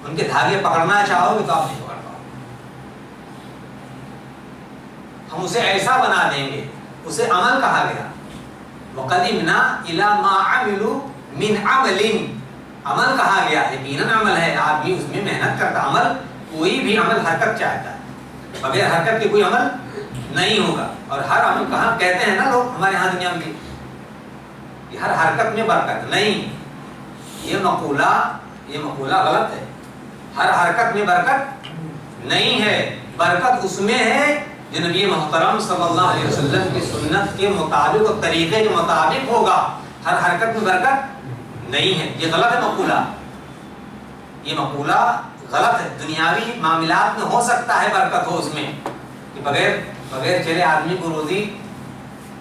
ان کے دھاگے پکڑنا چاہو گے تو آپ نہیں پکڑ پاؤ گے۔ ہم اسے ایسا بنا دیں گے، اسے عمل کہا گیا۔ وَقَدِمْنَا إِلَىٰ مَا عَمِلُوا مِنْ عَمَلٍ، عمل کہا گیا، یقیناً عمل ہے، آپ بھی اس میں محنت کرتا۔ عمل کوئی بھی عمل حرکت چاہتا ہے، بغیر حرکت کے کوئی عمل نہیں ہوگا۔ اور ہر عمل کہاں کہتے ہیں نا لوگ ہمارے یہاں دنیا میں کہ ہر حرکت میں برکت نہیں، یہ مقولہ غلط ہے۔ ہر حرکت میں برکت نہیں ہے، برکت اس میں ہے جو نبی محترم صلی اللہ علیہ وسلم کی سنت کے مطابق اور طریقے کے مطابق ہوگا۔ ہر حرکت میں برکت نہیں ہے، یہ غلط ہے مقولہ، یہ مقولہ غلط ہے۔ دنیاوی معاملات میں ہو سکتا ہے برکت ہو اس میں کہ بغیر چلے آدمی کو روزی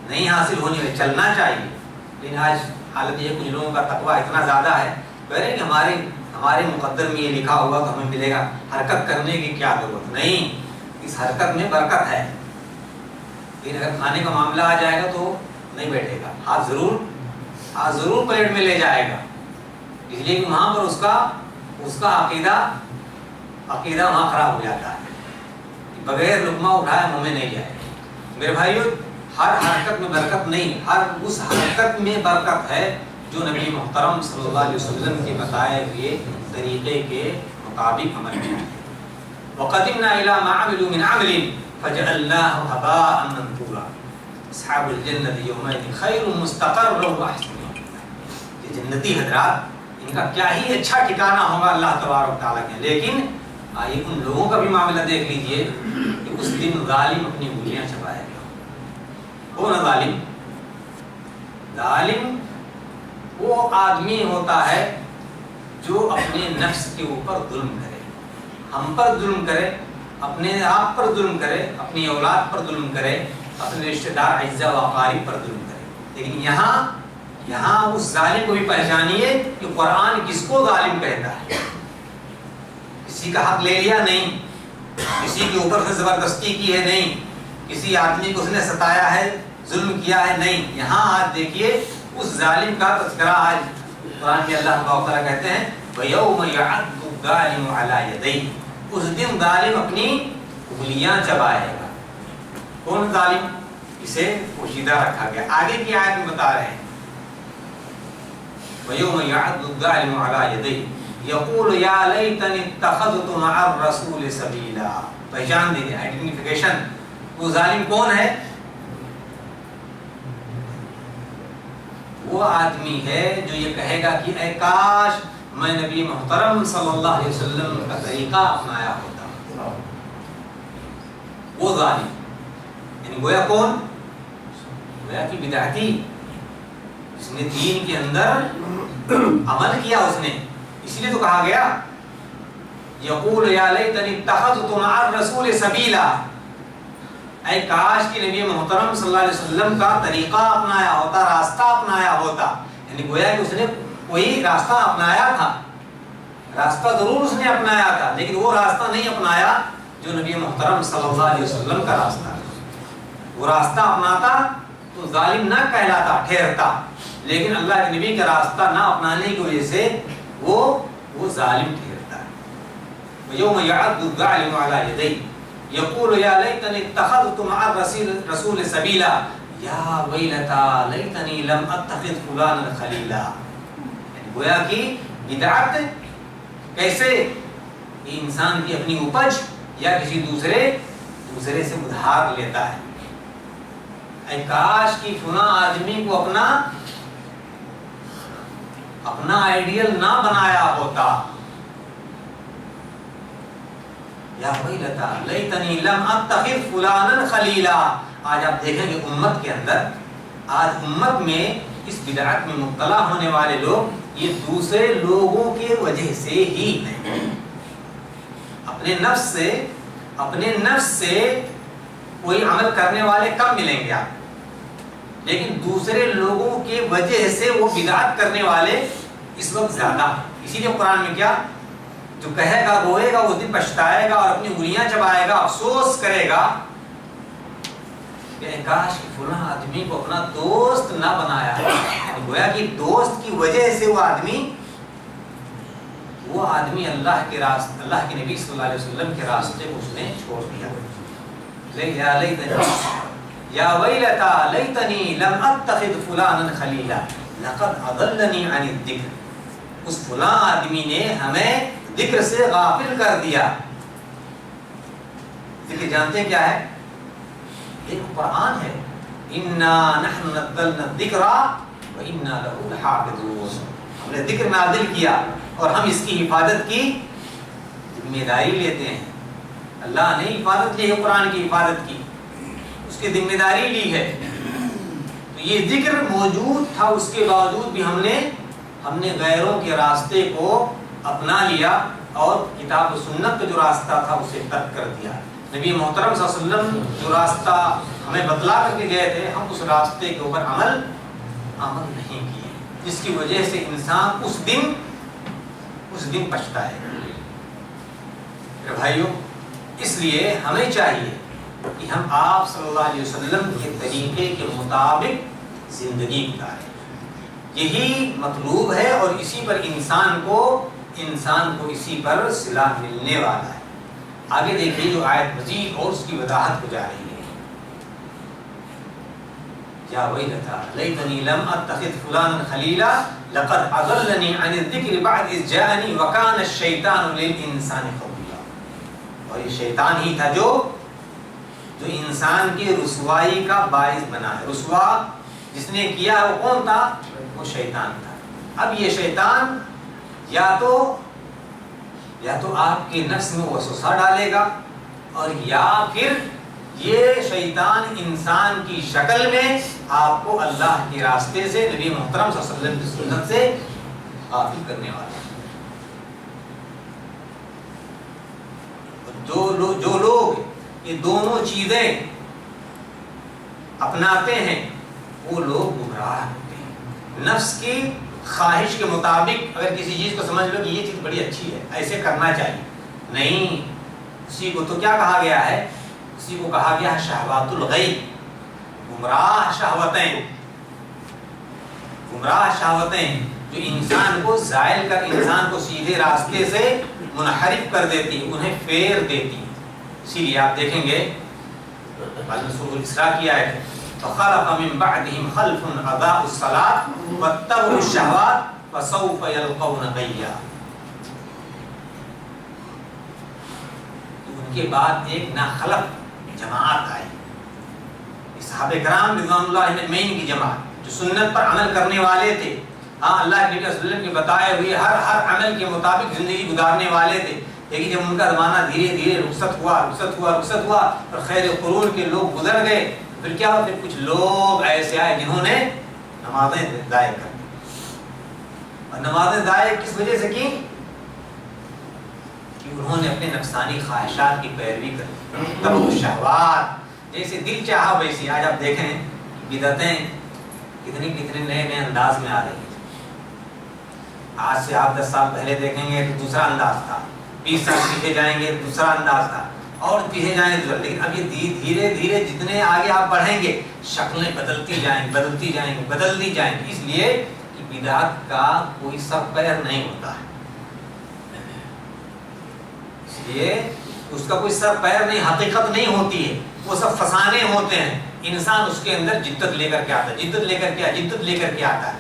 نہیں حاصل ہونی ہے، چلنا چاہیے۔ لیکن آج حالت یہ کچھ لوگوں کا تقویٰ اتنا زیادہ ہے کہ ہمارے مقدر میں یہ لکھا ہوگا تو ہمیں ملے گا، حرکت کرنے کی کیا ضرورت نہیں، اس حرکت میں برکت ہے۔ لیکن اگر کھانے کا معاملہ آ جائے گا تو نہیں بیٹھے گا، ہاتھ ضرور پلیٹ میں لے جائے گا، اس لیے کہ وہاں پر اس کا عقیدہ وہاں خراب ہو جاتا ہے، بغیر لقمہ اٹھائے منہ میں نہیں جائے گا۔ میرے بھائیو، ہر حرکت میں برکت نہیں، ہر اس حرکت میں برکت ہے جو نبی محترم صلی اللہ علیہ وسلم کے بتائے ہوئے طریقے کے مطابق عمل میں ہے۔ وَقَدِمْنَا إِلَىٰ مَا عَمِلُوا مِنْ عَمَلٍ فَجَعَلْنَاهُ هَبَاءً مَنثُورًا أَصْحَابُ الْجَنَّةِ يَوْمَئِذٍ خَيْرٌ مُسْتَقَرًّا وَأَحْسَنُ مَقِيلًا۔ یہ جنتی حضرات، ان کا کیا ہی اچھا ٹھکانہ ہوگا اللہ تبارک و تعالیٰ کے۔ لیکن آئیے ان لوگوں کا بھی معاملہ دیکھ لیجئے کہ اس دن ظالم اپنی انگلیاں چبائے گا۔ کون ظالم؟ ظالم وہ آدمی ہوتا ہے جو اپنے نفس کے اوپر ظلم کرے، ہم پر ظلم کرے، اپنے آپ پر ظلم کرے، اپنی اولاد پر ظلم کرے، اپنے رشتہ دار اعزاء و اقارب پر ظلم کرے۔ لیکن یہاں اس ظالم کو بھی پہچانیے کہ قرآن کس کو ظالم کہتا ہے۔ کسی کا حق لے لیا نہیں، کسی کے اوپر سے زبردستی کی ہے نہیں، کسی آدمی کو اس نے ستایا ہے، ظلم کیا ہے نہیں۔ یہاں آج دیکھیے اس ظالم کا تذکرہ آج قرآن میں اللہ تعالیٰ کہتے ہیں وَيَوْمَ يَعَضُّ الظَّالِمُ عَلَىٰ يَدَيْهِ، اس دن ظالم اپنی انگلیاں چبائے گا۔ کون ظالم؟ اسے پوشیدہ رکھا گیا، آگے کی آیت میں بتا رہے ہیں وَيَوْمَ يَعَضُّ الظَّالِمُ عَلَىٰ يَدَيْهِ يَقُولُ يَا لَيْتَنِي اتَّخَذْتُ مَعَ الرَّسُولِ سَبِيلًا۔ پہچان دیجیے، آئیڈینٹیفیکیشن، وہ ظالم کون ہے؟ وہ آدمی ہے جو یہ کہے گا کہ اے کاش میں نبی محترم صلی اللہ علیہ وسلم کا طریقہ اپنایا ہوتا۔ وہ ظالم یعنی گویا کون؟ گویا کہ بدعتی، جس نے دین کے اندر عمل کیا، اس نے، اسی لیے تو کہا گیا یقول یا لیتنی اتخذت مع الرسول سبیلا، اے کاش کہ نبی محترم صلی اللہ علیہ وسلم کا طریقہ اپنایا ہوتا، راستہ اپنایا ہوتا۔ یعنی گویا کہ اس نے کوئی راستہ اپنایا تھا، راستہ ضرور اس نے اپنایا تھا، لیکن وہ راستہ نہیں اپنایا جو نبی محترم صلی اللہ علیہ وسلم کا راستہ ہے۔ وہ راستہ اپناتا تو ظالم نہ کہلاتا، ٹھہرتا، لیکن اللہ کے نبی کا راستہ نہ اپنانے کی وجہ سے وہ ظالم ٹھہرتا ہے۔ یوم یعض الظالم علی یدیہ یقول یا لیتنی اتخذت مع الرسول سبیلا یا ویلتا لیتنی لم اتخذ فلانا خلیلا، گویا کہ بدعت کیسے انسان کی اپنی اپج یا کسی دوسرے سے ادھار لیتا ہے. اے کاش کی فلاں آدمی کو اپنا آئیڈیل نہ بنایا ہوتا. یا ویلتا لیتنی لم اتخذ فلانا خلیلا. آج آپ دیکھیں گے امت کے اندر، آج امت میں اس بدعت میں مبتلا ہونے والے لوگ یہ دوسرے لوگوں کے وجہ سے ہی ہیں. اپنے نفس سے کوئی عمل کرنے والے کم ملیں گے آپ، لیکن دوسرے لوگوں کے وجہ سے وہ بدعت کرنے والے اس وقت زیادہ ہیں. اسی لیے قرآن میں کیا، جو کہے گا روئے گا وہ دن پچھتائے گا اور اپنی انگلیاں چبائے گا، افسوس کرے گا کہ کاش فلاں آدمی کو اپنا دوست نہ بنایا. گویا کہ دوست کی وجہ سے وہ آدمی اللہ کے نبی صلی اللہ علیہ وسلم کے راستے کو اس نے چھوڑ دیا. یا ویلتا لیتنی لم اتخذ فلانا خلیلا لقد اضلنی عن الذکر. اس فلاں آدمی نے ہمیں ذکر سے غافل کر دیا. ذکر جانتے ہیں کیا ہے؟ ایک قرآن ہے، انا نحن نزلنا الذکر وانا له لحافظون. ہم نے ذکر نازل کیا اور ہم اس کی حفاظت کی ذمہ داری لیتے ہیں. اللہ نے حفاظت لی ہے، قرآن کی حفاظت کی، اس کی ذمہ داری لی ہے. تو یہ ذکر موجود تھا، اس کے باوجود بھی ہم نے غیروں کے راستے کو اپنا لیا اور کتاب و سنت کا جو راستہ تھا اسے ترک کر دیا. نبی محترم صلی اللہ علیہ وسلم جو راستہ ہمیں بتلا کر کے گئے تھے، ہم اس راستے کے اوپر عمل نہیں کیے، جس کی وجہ سے انسان اس دن پچھتا ہے. میرے بھائیوں، اس لیے ہمیں چاہیے کہ ہم آپ صلی اللہ علیہ وسلم کے طریقے کے مطابق زندگی گزاریں. یہی مطلوب ہے اور اسی پر انسان کو اسی پر صلاح ملنے والا ہے. آگے دیکھیے جو آیت مزید اور اس کی وضاحت ہو جا رہی ہے. یا ویلتا لیتنی لم اتخذ فلانا خلیلا لقد اضلنی عن الذکر بعد اذ جاءنی وکان الشیطان للانسان خذولا. اور یہ شیطان ہی تھا جو انسان کی رسوائی کا باعث بنا ہے. رسوا جس نے کیا وہ کون تھا؟ وہ شیطان تھا. اب یہ شیطان یا تو آپ کے نفس میں وسوسہ ڈالے گا، اور یا پھر یہ شیطان انسان کی شکل میں آپ کو اللہ کے راستے سے، نبی محترم صلی اللہ علیہ وسلم کی سنت سے غافل کرنے والا ہے. جو لوگ یہ دونوں چیزیں اپناتے ہیں وہ لوگ گمراہ ہوتے ہیں. نفس کی خواہش کے مطابق اگر کسی چیز کو سمجھ لو کہ یہ چیز بڑی اچھی ہے، ایسے کرنا چاہیے، نہیں، اسی کو تو کیا کہا گیا ہے؟ اسی کو کہا گیا ہے شہوات الغی، گمراہ شہوتیں جو انسان کو زائل کر انسان کو سیدھے راستے سے منحرف کر دیتی، انہیں پھیر دیتی. اسی لیے آپ دیکھیں گے سورۃ الاسراء کی آیت، فخلف من بعدهم خلف اضاعوا الصلاة واتبعوا الشهوات فسوف يلقون غيا. ان کے بعد ایک ناخلف جماعت آئی، صحابہ کرام رضوان اللہ اجمعین کی جماعت جو سنت پر عمل کرنے والے تھے. ہاں، اللہ کے نبی صلی اللہ علیہ وسلم کے بتائے ہوئے ہر عمل کے مطابق زندگی گزارنے والے تھے. لیکن جب ان کا زمانہ دھیرے دھیرے رخصت ہوا اور خیر قرون کے لوگ گزر گئے، پھر کیا ہوتے؟ کچھ لوگ ایسے آئے جنہوں نے نمازیں ضائع کر دی. اور نمازیں ضائع کس وجہ سے کی؟ کہ انہوں نے اپنے نفسانی خواہشات کی پیروی کر دی. شہوات، جیسے دل چاہا ویسی. آج آپ دیکھیں بدعتیں کتنے نئے انداز میں آ رہی ہیں. آج سے آپ 10 سال پہلے دیکھیں گے تو دوسرا انداز تھا، 20 سال پیچھے جائیں گے دوسرا انداز تھا، اور پیچھے جائیں دوسرا. لیکن اب یہ دھیرے دھیرے جتنے آگے آپ بڑھیں گے شکلیں بدلتی جائیں گی. اس لیے کہ بدعت کا کوئی سر پیر نہیں ہوتا ہے. اس لیے اس کا کوئی سر پیر نہیں، حقیقت نہیں ہوتی ہے، وہ سب فسانے ہوتے ہیں. انسان اس کے اندر جدت لے کر کے آتا ہے، جدت لے کر کے آتا ہے،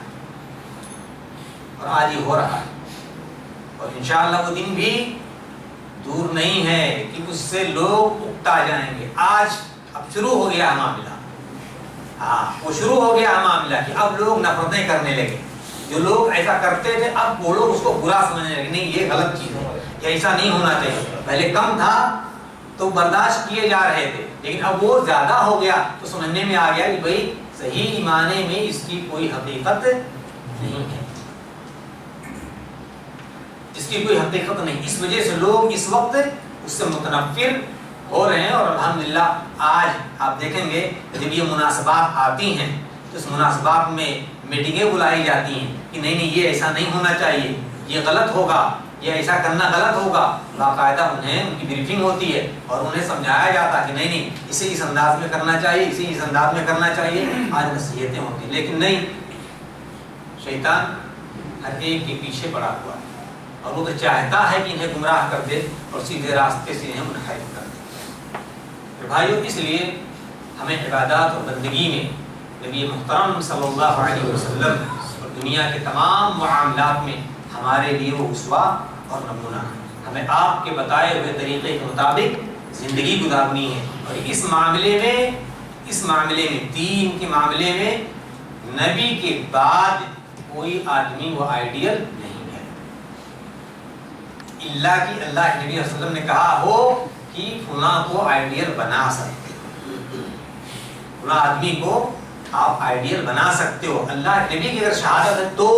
اور آج یہ ہو رہا ہے، اور انشاءاللہ وہ دن بھی دور نہیں ہے کہ اس سے لوگ اکتا جائیں گے۔ آج اب شروع ہو گیا معاملہ، وہ شروع ہو گیا معاملہ کہ اب لوگ نفرتیں کرنے لگے۔ جو لوگ ایسا کرتے تھے اب وہ لوگ اس کو برا سمجھنے لگے، نہیں یہ غلط چیز ہے، یہ ایسا نہیں ہونا چاہیے۔ پہلے کم تھا تو برداشت کیے جا رہے تھے، لیکن اب وہ زیادہ ہو گیا تو سمجھنے میں آ گیا کہ بھئی صحیح معنی میں اس کی کوئی حقیقت نہیں ہے، اس کی کوئی حقیقت نہیں۔ اس وجہ سے لوگ اس وقت اس سے متنفر ہو رہے ہیں، اور الحمدللہ آج آپ دیکھیں گے جب یہ مناسبات آتی ہیں تو اس مناسبات میں میٹنگیں بلائی جاتی ہیں کہ نہیں یہ ایسا نہیں ہونا چاہیے، یہ غلط ہوگا، یہ ایسا کرنا غلط ہوگا۔ باقاعدہ ان کی بریفنگ ہوتی ہے اور انہیں سمجھایا جاتا ہے کہ نہیں اسے اس انداز میں کرنا چاہیے، اسے اس انداز میں کرنا چاہیے۔ آج نصیحتیں ہوتی ہیں، لیکن نہیں، شیطان ہر ایک کے پیچھے پڑا ہوا ہے، اور وہ تو چاہتا ہے کہ انہیں گمراہ کر دے اور سیدھے راستے سے انہیں منحرف کر دے۔ بھائیو، اس لیے ہمیں عبادات اور بندگی میں نبی محترم صلی اللہ علیہ وسلم اور دنیا کے تمام معاملات میں ہمارے لیے وہ اسوہ اور نمونہ ہے۔ ہمیں آپ کے بتائے ہوئے طریقے کے مطابق زندگی گزارنی ہے، اور اس معاملے میں دین کے معاملے میں نبی کے بعد کوئی آدمی وہ آئیڈیل نہیں ہے، اللہ کی اللہ کے نبی صلی اللہ علیہ وسلم نے کہا ہو کہ فلاں کو آئیڈیل بنا سکتے، فلاں آدمی کو آپ آئیڈیل بنا سکتے ہو۔ اللہ کے نبی کی اگر شہادت ہے تو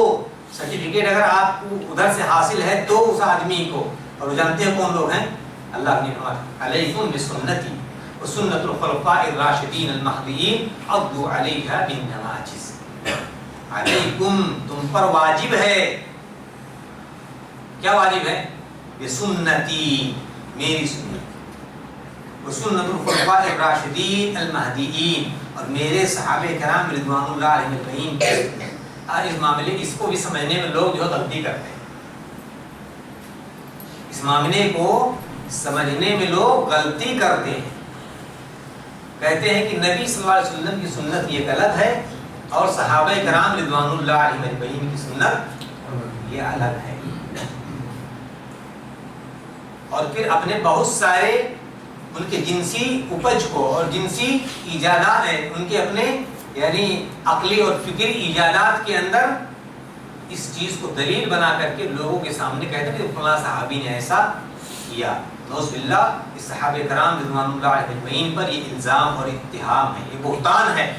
سرٹیفکیٹ اگر آپ کو ادھر سے حاصل ہے تو اس آدمی کو، اور وہ جانتے ہیں کون لوگ ہیں، اللہ نے فرمایا علیکم بسنتی وسنت الخلفاء الراشدین المہدیین عضوا علیہا بالنواجذ۔ علیکم، تم پر واجب ہے، کیا واجب ہے؟ بسنتی، میری سنت، وسنت الخلفاء الراشدین المہدیین، اور میرے صحابہ کرام رضوان اللہ علیہم اجمعین۔ آج اس معاملے اس کو بھی سمجھنے میں لوگ جو غلطی کرتے ہیں، اس معاملے کو سمجھنے میں لوگ غلطی کرتے ہیں، کہتے ہیں کہ نبی صلی اللہ علیہ وسلم کی سنت یہ غلط ہے اور صحابہ کرام رضوان اللہ علیہم اجمعین کی سنت یہ الگ ہے، اور پھر اپنے بہت سارے ان کے جنسی اپج کو اور جنسی ایجادات ہیں، ان کے اپنے یعنی عقلی اور فکری ایجادات کے اندر اس چیز کو دلیل بنا کر کے لوگوں کے سامنے کہتے ہیں کہ فلاں صحابی نے ایسا کیا۔ نعوذ باللہ، اس صحابہ کرام رضوان اللہ علیہم اجمعین پر یہ الزام اور اتہام ہے، یہ بہتان ہے۔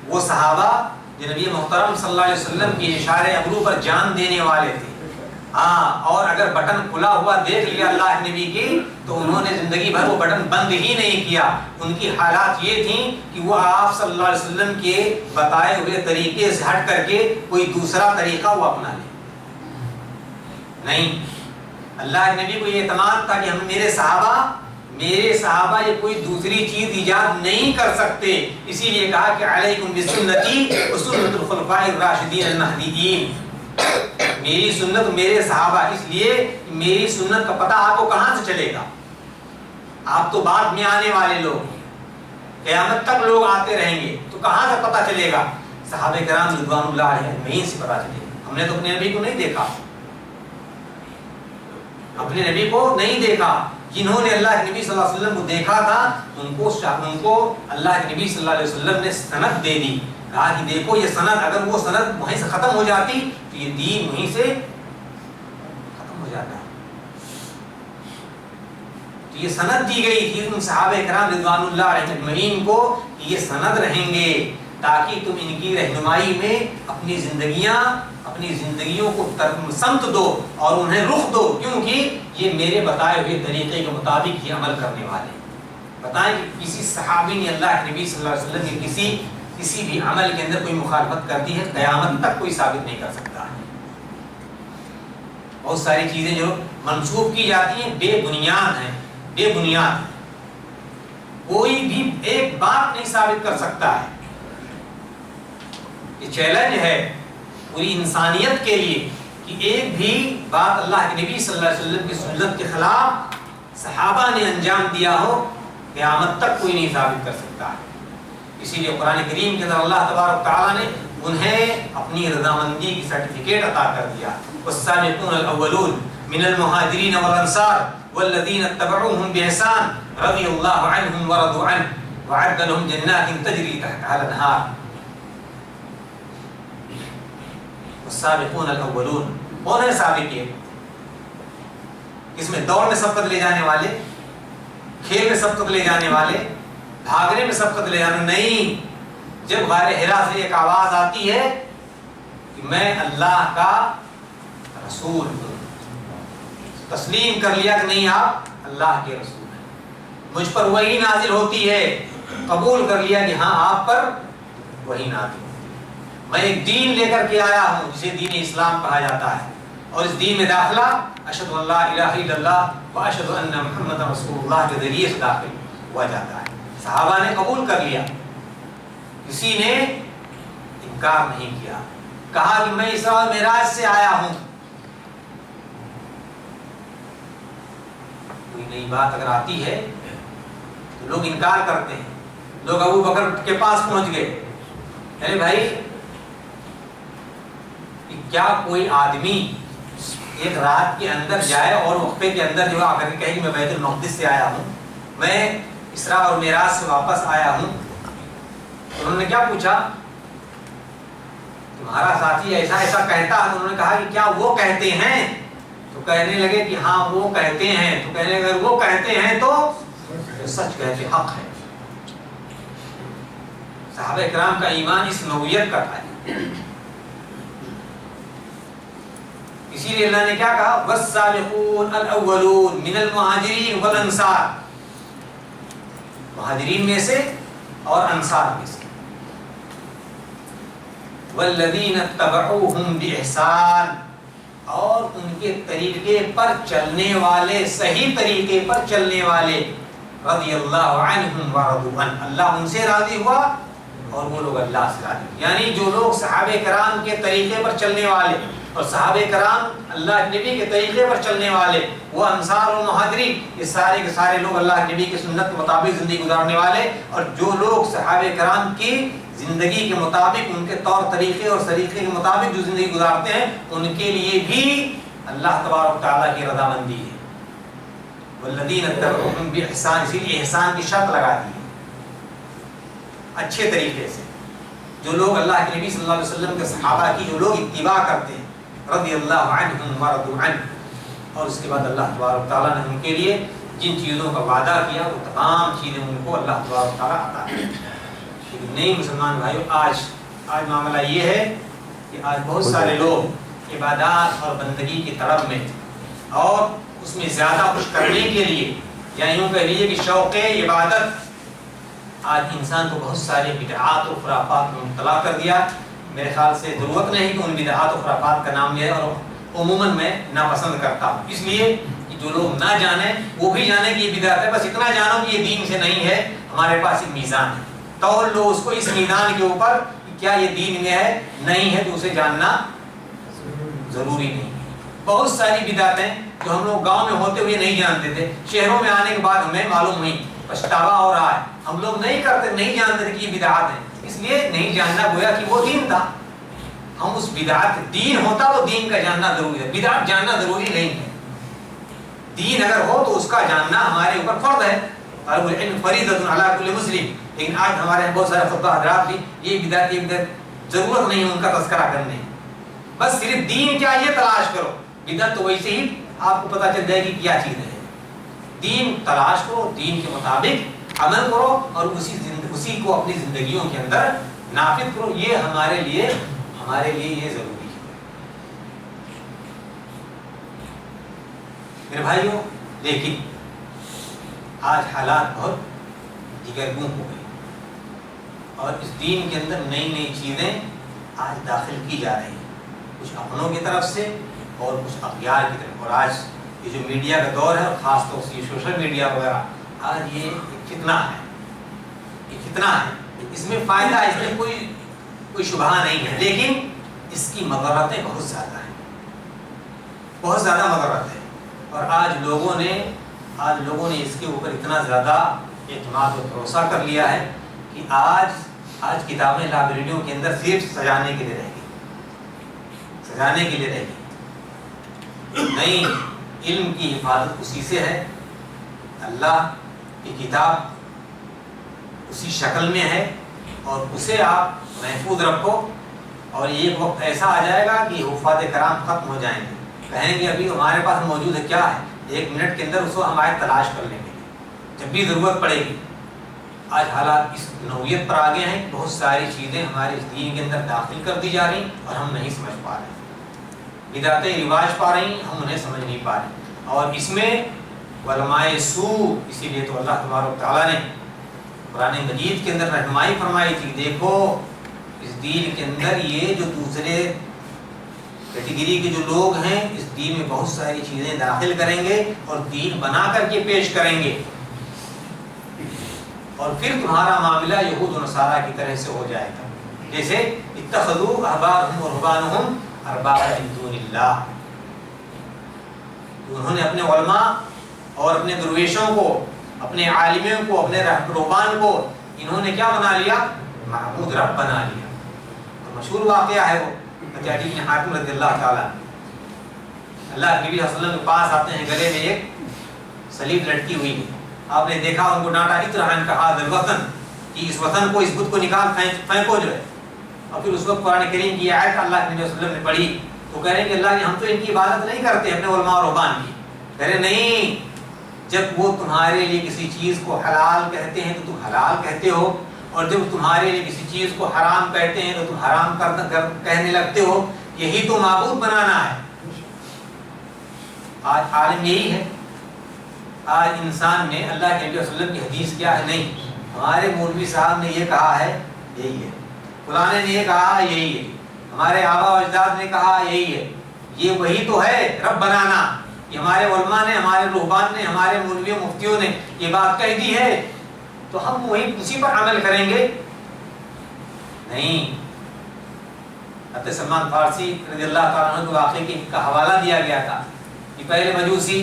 وہ صحابہ جو نبی محترم صلی اللہ علیہ وسلم کی اشارے ابرو پر جان دینے والے تھے، اور اگر بٹن کھلا ہوا دیکھ لیا اللہ کے نبی کی تو انہوں نے زندگی بھر وہ بٹن بند ہی نہیں کیا۔ ان کی حالات یہ تھیں کہ وہ آپ صلی اللہ علیہ وسلم کے بتائے ہوئے طریقے سے ہٹ کر کے کوئی دوسرا طریقہ وہ اپنا لے، نہیں، اللہ کے نبی کو یہ اعتماد تھا کہ میرے صحابہ یہ کوئی دوسری چیز ایجاد نہیں کر سکتے، اسی لیے کہا کہ علیکم بسنتی وسنت الخلفاء الراشدین المہدیین، میری سنت میرے صحابہ، اس لیے میری سنت کا پتہ آپ کو کہاں سے چلے گا؟ آپ تو بعد میں آنے والے لوگ ہیں، قیامت تک لوگ آتے رہیں گے، تو کہاں سے پتہ چلے گا؟ صحابہ کرام رضوان اللہ علیہم اجمعین سے پتہ چلے گا۔ ہم نے تو اپنے نبی کو نہیں دیکھا، اپنے نبی کو نہیں دیکھا، جنہوں نے اللہ کے نبی صلی اللہ علیہ وسلم کو دیکھا تھا ان کو اللہ کے نبی صلی اللہ علیہ وسلم نے سند دے دی، کہا کہ دیکھو یہ سند، اگر وہ سند وہیں سے ختم ہو جاتی تو یہ دین وہیں سے ختم ہو جاتا ہے۔ تو یہ سند دی گئی تھی ان صحابہ کرام رضوان اللہ علیہم اجمعین کو کہ یہ سند رہیں گے تاکہ تم ان کی رہنمائی میں اپنی زندگیوں کو سمت دو اور انہیں رخ دو، کیونکہ یہ میرے بتائے ہوئے طریقے کے مطابق ہی عمل کرنے والے ہیں۔ بتائیں کہ کسی صحابی نے اللہ کے نبی صلی اللہ علیہ وسلم کے کسی بھی عمل کے اندر کوئی مخالفت کر دی ہے، قیامت تک کوئی ثابت نہیں کر سکتا ہے۔ بہت ساری چیزیں جو منسوخ کی جاتی ہیں بے بنیاد ہیں، بے بنیاد، کوئی بھی ایک بات نہیں ثابت کر سکتا ہے۔ یہ چیلنج ہے پوری انسانیت کے لیے کہ ایک بھی بات اللہ کے نبی صلی اللہ علیہ وسلم کی سنت کے خلاف صحابہ نے انجام دیا ہو قیامت تک کوئی نہیں ثابت کر سکتا ہے۔ اسی لیے قرآن کریم کے اندر اللہ تبارک تعالیٰ نے انہیں اپنی رضامندی کی سرٹیفکیٹ عطا کر دیا۔ والسابقون الاولون من المہاجرین والانصار والذین اتبعوهم بإحسان رضی اللہ عنہم ورضوا عنہ وأعد لهم جنات تجری تحتها الانہار۔ والسابقون الاولون، کون ہے سابقین؟ اس میں دوڑ میں سبقت لے جانے والے، کھیل میں سبقت لے جانے والے، بھاگنے میں سبقت لے جانا نہیں۔ جب غار حرا سے ایک آواز آتی ہے کہ میں اللہ کا رسول ہوں، تسلیم کر لیا کہ نہیں آپ اللہ کے رسول ہیں، مجھ پر وحی نازل ہوتی ہے، قبول کر لیا کہ ہاں آپ پر وحی نازل ہوتی ہے، میں ایک دین لے کر کے آیا ہوں جسے دین اسلام کہا جاتا ہے، اور اس دین میں داخلہ اشہد ان لا الہ الا اللہ و اشہد ان محمد رسول اللہ کے ذریعے سے داخل ہوا جاتا ہے۔ صحابہ نے قبول کر لیا، کسی نے انکار نہیں کیا، کہا کہ میں اسراء و معراج سے آیا ہوں۔ کوئی نئی بات اگر آتی ہے تو لوگ انکار کرتے ہیں۔ لوگ ابو بکر کے پاس پہنچ گئے، ارے بھائی کیا کوئی آدمی ایک رات کے اندر جائے اور وقفے کے اندر جو آ کر کے کہے کہ میں بیت المقدس سے آیا ہوں، میں اسراء اور معراج سے واپس آیا ہوں؟ انہوں نے کیا پوچھا؟ تمہارا ساتھی ایسا ایسا کہتا ہے۔ انہوں نے کہا کہ کیا وہ کہتے ہیں؟ تو کہنے لگے کہ ہاں وہ کہتے ہیں۔ تو کہنے لگے اگر وہ کہتے ہیں تو سچ کہتے، حق ہے۔ صحابہ کرام کا ایمان اس نوعیت کا تھا۔ اسی لیے اللہ نے کیا کہا؟ والسابقون الاولون من المہاجرین والانصار، مہاجرین میں سے اور انصار میں سے، والذین اتبعوہم بإحسان، اور ان کے طریقے پر چلنے والے، صحیح طریقے پر چلنے والے، رضی اللہ عنہم ورضوا عنہ، اللہ ان سے راضی ہوا اور وہ لوگ اللہ سے راضی ہوئے۔ یعنی جو لوگ صحابہ کرام کے طریقے پر چلنے والے اور صحابہ کرام اللہ کے نبی کے طریقے پر چلنے والے، وہ انصار اور مہاجرین، یہ سارے کے سارے لوگ اللہ کے نبی کی سنت کے مطابق زندگی گزارنے والے، اور جو لوگ صحابہ کرام کی زندگی کے مطابق، ان کے طور طریقے اور طریقے کے مطابق جو زندگی گزارتے ہیں، ان کے لیے بھی اللہ تبارک تعالیٰ کی رضامندی ہے۔ والذین اتبعوہم بإحسان، اسی لیے احسان کی شرط لگا دی ہے، اچھے طریقے سے۔ جو لوگ اللہ کے نبی صلی اللہ علیہ وسلم کے صحابہ کی جو لوگ اتباع کرتے ہیں، رضی اللہ عنہم ورضوا عنہ، اور اس کے بعد اللہ تبارک تعالیٰ نے ان کے لیے جن چیزوں کا وعدہ کیا وہ تمام چیزیں ان کو اللہ تبارک تعالیٰ عطا کی۔ لیکن نہیں مسلمان بھائیو، آج معاملہ یہ ہے کہ آج بہت سارے لوگ عبادات اور بندگی کی طلب میں اور اس میں زیادہ کچھ کرنے کے لیے، یا یوں کہہ لیجیے کہ شوق عبادت، آج انسان کو بہت سارے بدعات و خرافات میں مبتلا کر دیا۔ میرے خیال سے ضرورت نہیں کہ ان بدعات و خرافات کا نام لے، اور عموماً میں ناپسند کرتا ہوں، اس لیے کہ جو لوگ نہ جانیں وہ بھی جانیں کہ یہ بدعت ہے، بس اتنا جانو کہ یہ دین سے نہیں ہے، ہمارے پاس ایک میزان ہے، تول لو اس کو اس میزان کے اوپر کہ کیا یہ دین میں ہے، نہیں ہے تو اسے جاننا ضروری نہیں۔ بہت ساری بدعتیں جو ہم لوگ گاؤں میں ہوتے ہوئے نہیں جانتے تھے، شہروں میں آنے کے بعد ہمیں معلوم ہوئی، پچھتاوا ہو رہا ہے، ہم لوگ نہیں کرتے، نہیں جانتے تھے کہ یہ بدعات ہیں، اس لیے نہیں جاننا گویا کہ وہ دین تھا۔ ہم اس بدعات، دین ہوتا تو دین کا جاننا ضروری ہے، بدعات جاننا ضروری نہیں ہے۔ دین اگر ہو تو اس کا جاننا ہمارے اوپر فرض ہے، طالب العلم فریضۃ علی کل مسلم۔ لیکن آج ہمارے بہت سارے خطبہ حضرات بھی یہ بدعت ضرورت نہیں ہے ان کا تذکرہ کرنے، بس صرف دین کیا یہ تلاش کرو، بدعت تو ویسے ہی آپ کو پتہ چل جائے گی کیا چیز ہے۔ دین تلاش کرو، دین کے مطابق عمل کرو، اور اسی کو اپنی زندگیوں کے اندر نافذ کرو، یہ ہمارے لیے یہ ضروری ہے۔ میرے بھائیوں، لیکن آج حالات بہت جگرگوں ہو گئے، اور اس دین کے اندر نئی نئی چیزیں آج داخل کی جا رہی ہیں، کچھ اپنوں کی طرف سے اور کچھ اغیار کی طرف۔ اور آج یہ جو میڈیا کا دور ہے، اور خاص طور سے سوشل میڈیا وغیرہ، آج یہ فتنہ ہے، اس میں فائدہ، اس میں کوئی شبہ نہیں ہے، لیکن اس کی مضرتیں بہت زیادہ ہیں، بہت زیادہ مضرت ہے۔ اور آج لوگوں نے اس کے اوپر اتنا زیادہ اعتماد و بھروسہ کر لیا ہے کہ آج کتابیں لائبریریوں کے اندر صرف سجانے کے لیے رہ گئی، سجانے کے لیے رہ گئی. نہیں، علم کی حفاظت اسی سے ہے. اللہ کی کتاب اسی شکل میں ہے اور اسے آپ محفوظ رکھو. اور ایک وقت ایسا آ جائے گا کہ حفاظ کرام ختم ہو جائیں گے، کہیں گے ابھی ہمارے پاس موجود ہے کیا ہے، 1 منٹ کے اندر اس کو ہم آئے تلاش کر لیں گے جب بھی ضرورت پڑے گی. آج حالات اس نوعیت پر آ گئے ہیں کہ بہت ساری چیزیں ہمارے اس دین کے اندر داخل کر دی جا رہی اور ہم نہیں سمجھ پا رہے. بدعتیں رواج پا رہی ہم انہیں سمجھ نہیں پا رہے. اور اس میں علماء سوء، اسی لیے تو اللہ تبارک تعالیٰ نے قرآن مجید کے اندر رہنمائی فرمائی تھی، دیکھو اس دین کے اندر یہ جو دوسرے کیٹیگری کے جو لوگ ہیں اس دین میں بہت ساری چیزیں داخل کریں گے اور دین بنا کر کے پیش کریں گے، اور پھر تمہارا معاملہ یہود و نصارہ کی طرح سے ہو جائے گا. جیسے اتخذوا احبارهم ورهبانهم اربابا من دون اللہ، انہوں نے اپنے علماء اور اپنے درویشوں کو، اپنے عالموں کو، اپنے رہبان کو انہوں نے کیا بنا لیا؟ معبود رب بنا لیا. تو مشہور واقعہ ہے وہ عدی بن حاتم رضی اللہ تعالیٰ، اللہ کے نبی صلی اللہ علیہ وسلم کے پاس آتے ہیں، گلے میں ایک صلیب لٹکی ہوئی ہے. آپ نے دیکھا ان کو ڈانٹا، اطرحن کہا الوطن، کہ اس وطن کو، اس بت کو نکال پھینکو جو ہے. اور پھر اس وقت قرآن کریم کی آیت اللہ کے نبی صلی اللہ علیہ وسلم نے پڑھی تو کہہ رہے ہیں کہ اللہ ہم تو ان کی عبادت نہیں کرتے اپنے علماء اور رہبان کی. کہہ رہے نہیں، جب وہ تمہارے لیے کسی چیز کو حلال کہتے ہیں تو تم حلال کہتے ہو، اور جب تمہارے لیے کسی چیز کو حرام کہتے ہیں تو تم حرام کہنے لگتے ہو. یہی تو معبود بنانا ہے. آج عالم یہی ہے. آج انسان نے اللہ کے نبی صلی اللہ علیہ وسلم کی حدیث کیا ہے؟ نہیں، ہمارے مولوی صاحب نے یہ کہا ہے، یہی ہے. فلاں نے یہ کہا یہی ہے. ہمارے آبا و اجداد نے کہا یہی ہے. یہ وہی تو ہے رب بنانا. یہ ہمارے علماء نے، ہمارے رہبان نے، ہمارے مولویوں مفتیوں نے یہ بات کہہ دی ہے تو ہم وہی اسی پر عمل کریں گے. نہیں. حضرت سلمان فارسی رضی اللہ تعالیٰ عنہ کے واقعے کا حوالہ دیا گیا تھا کہ پہلے مجوسی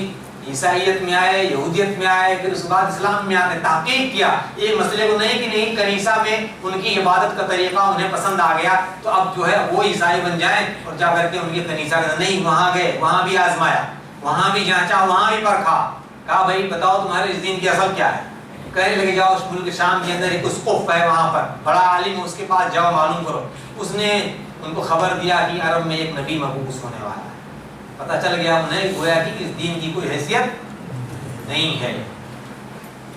عیسائیت میں آئے، یہودیت میں آئے، پھر اس کے بعد اسلام میں آتے، تحقیق کیا ایک مسئلے کو. نہیں کہ نہیں کنیسہ میں ان کی عبادت کا طریقہ انہیں پسند آ گیا تو اب جو ہے وہ عیسائی بن جائیں اور جا کر کے ان کے کنیسہ کا. نہیں، وہاں گئے، وہاں بھی آزمایا، وہاں بھی جانچا، وہاں بھی پرکھا. کہا بھائی بتاؤ تمہارے اس دین کی اصل کیا ہے؟ کہنے لگے جاؤ اس ملک شام کے اندر ایک اسقف ہے، وہاں پر بڑا عالم ہے، اس کے پاس جاؤ معلوم کرو. اس نے ان کو خبر دیا کہ عرب میں ایک نبی مبعوث ہونے والا ہے. پتہ چل گیا انہیں، گویا کہ اس دین کی کوئی حیثیت نہیں ہے.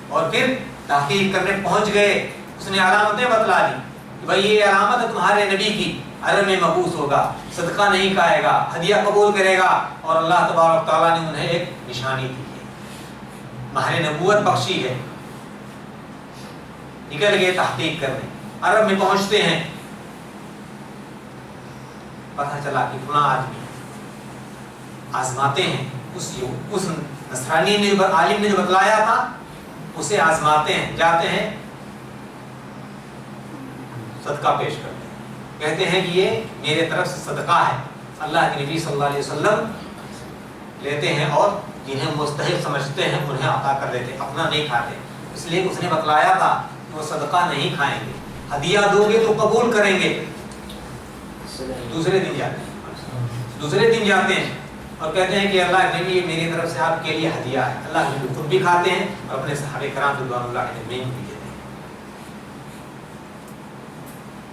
اور پھر تحقیق کرنے پہنچ گئے. اس نے علامتیں بتلا دی کہ بھائی یہ علامت ہے تمہارے نبی کی، عرب میں مبعوث ہوگا، صدقہ نہیں کھائے گا، ہدیہ قبول کرے گا. اور اللہ تبارک تعالیٰ نے انہیں ایک نشانی دی ہے، مہر نبوت بخشی ہے. نکل گئے تحقیق کرنے، عرب میں پہنچتے ہیں، پتہ چلا کہ فلاں آدمی آزماتے ہیں. اس نصرانی نے، عالم نے جو بتلایا تھا اسے آزماتے ہیں. جاتے ہیں صدقہ پیش کرتے ہیں، کہتے ہیں کہ یہ میرے طرف سے صدقہ ہے. اللہ کے نبی صلی اللہ علیہ وسلم لیتے ہیں اور جنہیں مستحق سمجھتے ہیں انہیں عطا کر دیتے ہیں، اپنا نہیں کھاتے. اس لیے اس نے بتلایا تھا کہ وہ صدقہ نہیں کھائیں گے، ہدیہ دو گے تو قبول کریں گے. دوسرے دن جاتے ہیں اور کہتے ہیں کہ اللہ کے نبی یہ میری طرف سے آپ کے لیے ہدیہ ہے. اللہ کے نبی خود بھی کھاتے ہیں اور اپنے صحابہ کرام رضوان اللہ علیہم بھی دیتے ہیں.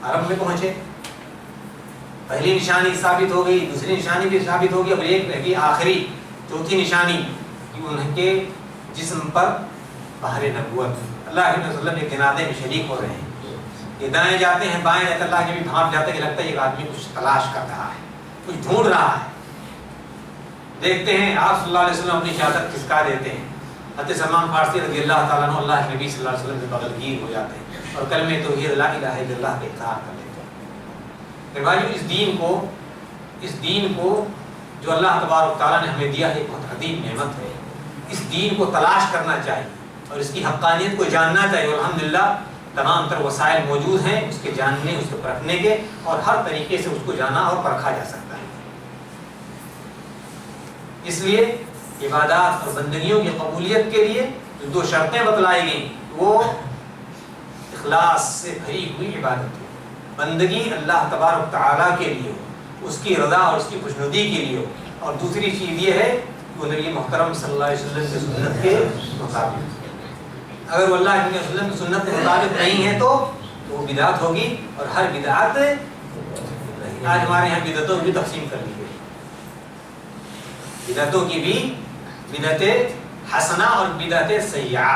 عرب میں پہنچے، پہلی نشانی ثابت ہو گئی، دوسری نشانی بھی ثابت ہو گئی. اب ایک رہ گئی آخری، چوتھی نشانی کہ ان کے جسم پر بہر نبوت. اللہ کے نبی صلی اللہ علیہ وسلم ایک جنازے میں شریک ہو رہے ہیں. یہ دائیں جاتے ہیں، بائیں رہتے، اللہ کے بھی بھانپ جاتے کہ لگتا ہے ایک آدمی کچھ تلاش کر رہا ہے، کچھ ڈھونڈ رہا ہے. دیکھتے ہیں آپ صلی اللہ علیہ وسلم اپنی چادر کھسکا دیتے ہیں. حضرت سلمان فارسی رضی اللہ تعالیٰ عنہ اللہ کے نبی صلی اللہ علیہ وسلم کے بغل گیر ہو جاتے ہیں اور کلمہ توحید لا الہ الا اللہ کا اقرار کر لیتے ہیں. کہ بھائیو اس دین کو جو اللہ تبارک تعالیٰ نے ہمیں دیا ہے ایک بہت عظیم نعمت ہے. اس دین کو تلاش کرنا چاہیے اور اس کی حقانیت کو جاننا چاہیے. اور الحمدللہ تمام تر وسائل موجود ہیں اس کے جاننے، اس کے پرکھنے کے، اور ہر طریقے سے اس کو جانا اور پرکھا جا سکتا ہے. اس لیے عبادات اور بندگیوں کی قبولیت کے لیے جو جو 2 شرطیں بتلائی گئیں وہ اخلاص سے بھری ہوئی عبادت ہو، بندگی اللہ تبارک تعالیٰ کے لیے ہو، اس کی رضا اور اس کی خوشنودی کے لیے ہو، اور دوسری چیز یہ ہے کہ وہ نبی محترم صلی اللہ علیہ وسلم کی سنت کے مطابق، اگر وہ اللہ کے وسلم کی سنت کے مطابق نہیں ہے تو وہ بدعت ہوگی، اور ہر بدعت، آج ہمارے یہاں بدعتوں کی تقسیم کر لی گئی، بدعتوں کی بھی بدعت حسنہ اور بدعت سیئہ۔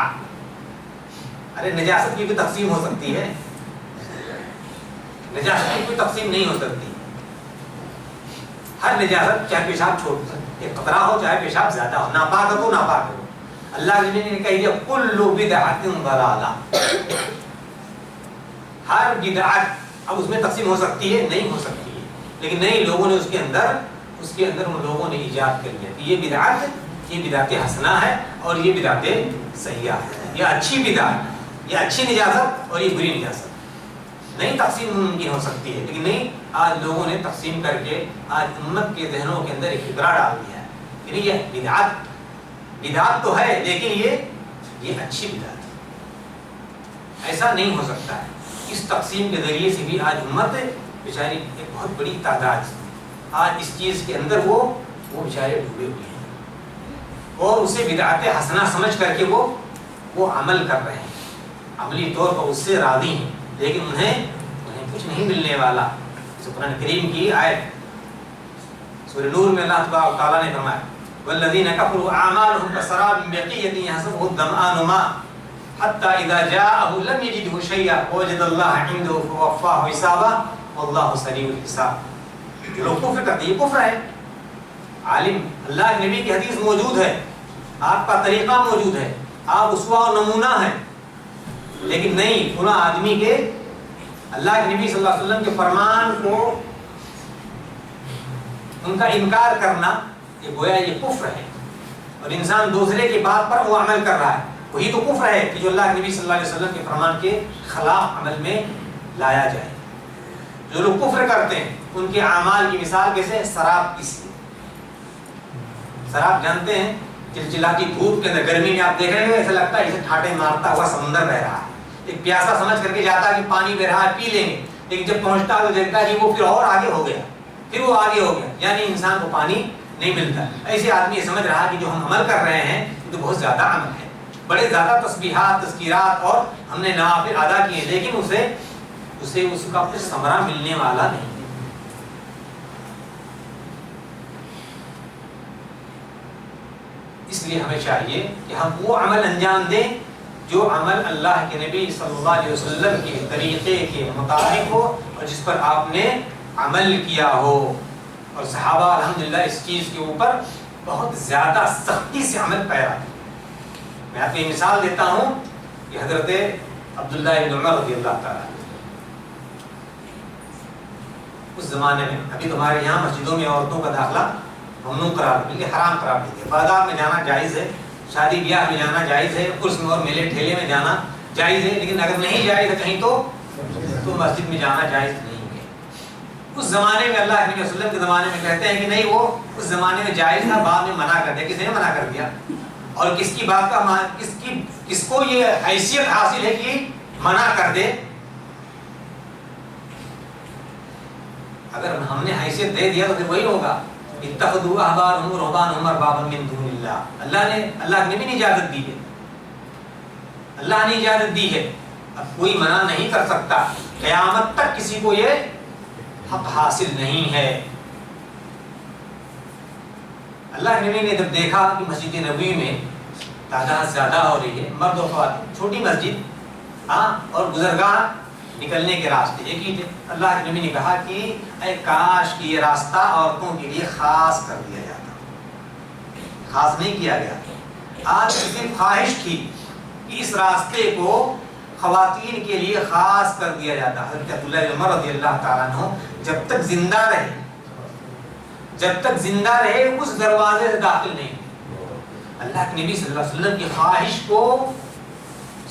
ارے نجاست کی بھی تقسیم ہو سکتی ہے، نجاست کی کوئی تقسیم نہیں ہو سکتی، ہر نجاست چاہے پیشاب چھوٹا ایک قطرہ ہو چاہے پیشاب زیادہ ہو، ناپاک ہو تو ناپاک ہو، اللہ نے کہہ دیا کل بدعت ضلالہ، ہر بدعت اب اس میں تقسیم ہو سکتی ہے نہیں ہو سکتی ہے، لیکن نہیں لوگوں نے اس کے اندر ان لوگوں نے ایجاد کر لیا کہ یہ بدعت حسنہ ہے اور یہ بدعت سیئہ ہے، یہ اچھی بدعت، یہ اچھی نجاست اور یہ بری نجاست، نہیں تقسیم ممکن ہو سکتی ہے، لیکن نہیں آج لوگوں نے تقسیم کر کے آج امت کے ذہنوں کے اندر ایک فکرہ ڈال دیا ہے، یعنی یہ بدعت تو ہے لیکن یہ اچھی بدعت ہے، ایسا نہیں ہو سکتا ہے۔ اس تقسیم کے ذریعے سے بھی آج امت بیچاری ایک بہت بڑی تعداد آج اس چیز کے اندر وہ بیچارے ڈوبے ہوئے ہیں اور اسے بدعت حسنہ سمجھ کر کے وہ عمل کر رہے ہیں، عملی طور پر اس سے راضی ہیں، لیکن انہیں کچھ نہیں ملنے والا۔ قرآن کریم کی آیت سورہ نور میں اللہ تبارک و تعالیٰ نے فرمایا والذین کفروا اعمالهم کسراب بقیۃ یحسبه الظمآن ماء حتی اذا جاءه لم یجده شیئا ووجد اللہ عنده فوفاه حسابه واللہ سریع الحساب۔ جو لوگ کفر کرتے ہیں یہ کفر ہے، عالم اللہ کے نبی کی حدیث موجود ہے، آپ کا طریقہ موجود ہے، آپ اسوہ و نمونہ ہیں، لیکن نہیں فلاں آدمی کے اللہ کے نبی صلی اللہ علیہ وسلم کے فرمان کو ان کا انکار کرنا یہ گویا یہ کفر ہے، اور انسان دوسرے کی بات پر وہ عمل کر رہا ہے، وہی تو کفر ہے کہ جو اللہ کے نبی صلی اللہ علیہ وسلم کے فرمان کے خلاف عمل میں لایا جائے۔ جو لوگ کفر کرتے ہیں ان کے اعمال کی مثال کیسے؟ سراب کی سی، سراب جانتے ہیں چلچلاتی دھوپ کے اندر گرمی میں آپ دیکھ رہے ہیں ایسا لگتا ہے جیسے ٹھاٹے مارتا ہوا سمندر بہ رہا ہے، ایک پیاسا سمجھ کر کے جاتا ہے کہ پانی بہ رہا ہے پی لیں گے، لیکن جب پہنچتا ہے تو دیکھتا ہے کہ وہ پھر اور آگے ہو گیا، پھر وہ آگے ہو گیا، یعنی انسان کو پانی نہیں ملتا۔ ایسے آدمی یہ سمجھ رہا کہ جو ہم عمل کر رہے ہیں تو بہت زیادہ عمل ہے، بڑے زیادہ تسبیحات تذکیرات اور ہم نے نوافل ادا کیے، لیکن اسے اس کا کچھ ثمرہ ملنے والا نہیں۔ اس لیے ہمیں چاہیے کہ ہم وہ عمل انجام دیں جو عمل اللہ کے نبی صلی اللہ علیہ وسلم کے طریقے کے مطابق ہو اور جس پر آپ نے عمل کیا ہو، اور صحابہ الحمدللہ اس چیز کے اوپر بہت زیادہ سختی سے عمل پیرا۔ میں آپ کو ایک مثال دیتا ہوں کہ حضرت عبداللہ بن عمر رضی اللہ تعالیٰ اس زمانے میں، ابھی تمہارے یہاں مسجدوں میں عورتوں کا داخلہ ممنوع قرار بلکہ حرام قرار دیا گیا، بازار میں جانا جائز ہے، شادی بیاہ میں جانا جائز ہے، عرس میں اور میلے ٹھیلے میں جانا جائز ہے، لیکن اگر نہیں جائز ہے کہیں تو مسجد میں جانا جائز نہیں ہے۔ اس زمانے میں اللہ کے رسول کے زمانے میں کہتے ہیں کہ نہیں وہ اس زمانے میں جائز تھا، بعد میں منع کر دیا، کسی نے منع کر دیا، اور کس کی بات کا کس کو یہ حیثیت حاصل ہے کہ منع کر دے؟ اگر ہم نے حیثیت دے دیا تو پھر وہی ہوگا اتخذوا احبارهم ورهبانهم اربابا من دون اللہ۔ اللہ نے بھی اجازت دی ہے، اللہ نے اجازت دی ہے، اب کوئی منع نہیں کر سکتا، قیامت تک کسی کو یہ حق حاصل نہیں ہے۔ اللہ کے نبی نے جب دیکھا کہ مسجد نبوی میں تعداد زیادہ ہو رہی ہے، مرد و خواتین، چھوٹی مسجد اور گزرگاہ نکلنے کے راستے ایک ہی تھے، اللہ کے نبی نے کہا کہ اے کاش کہ یہ راستہ عورتوں کے لیے خاص کر دیا جاتا، خاص نہیں کیا گیا۔ آج صرف خواہش تھی کہ اس راستے کو خواتین کے لیے خاص کر دیا جاتا۔ حضرت عبداللہ بن عمر رضی اللہ تعالیٰ عنہ جب تک زندہ رہے اس دروازے سے داخل نہیں ہوئے۔ اللہ کے نبی صلی اللہ علیہ وسلم کی خواہش کو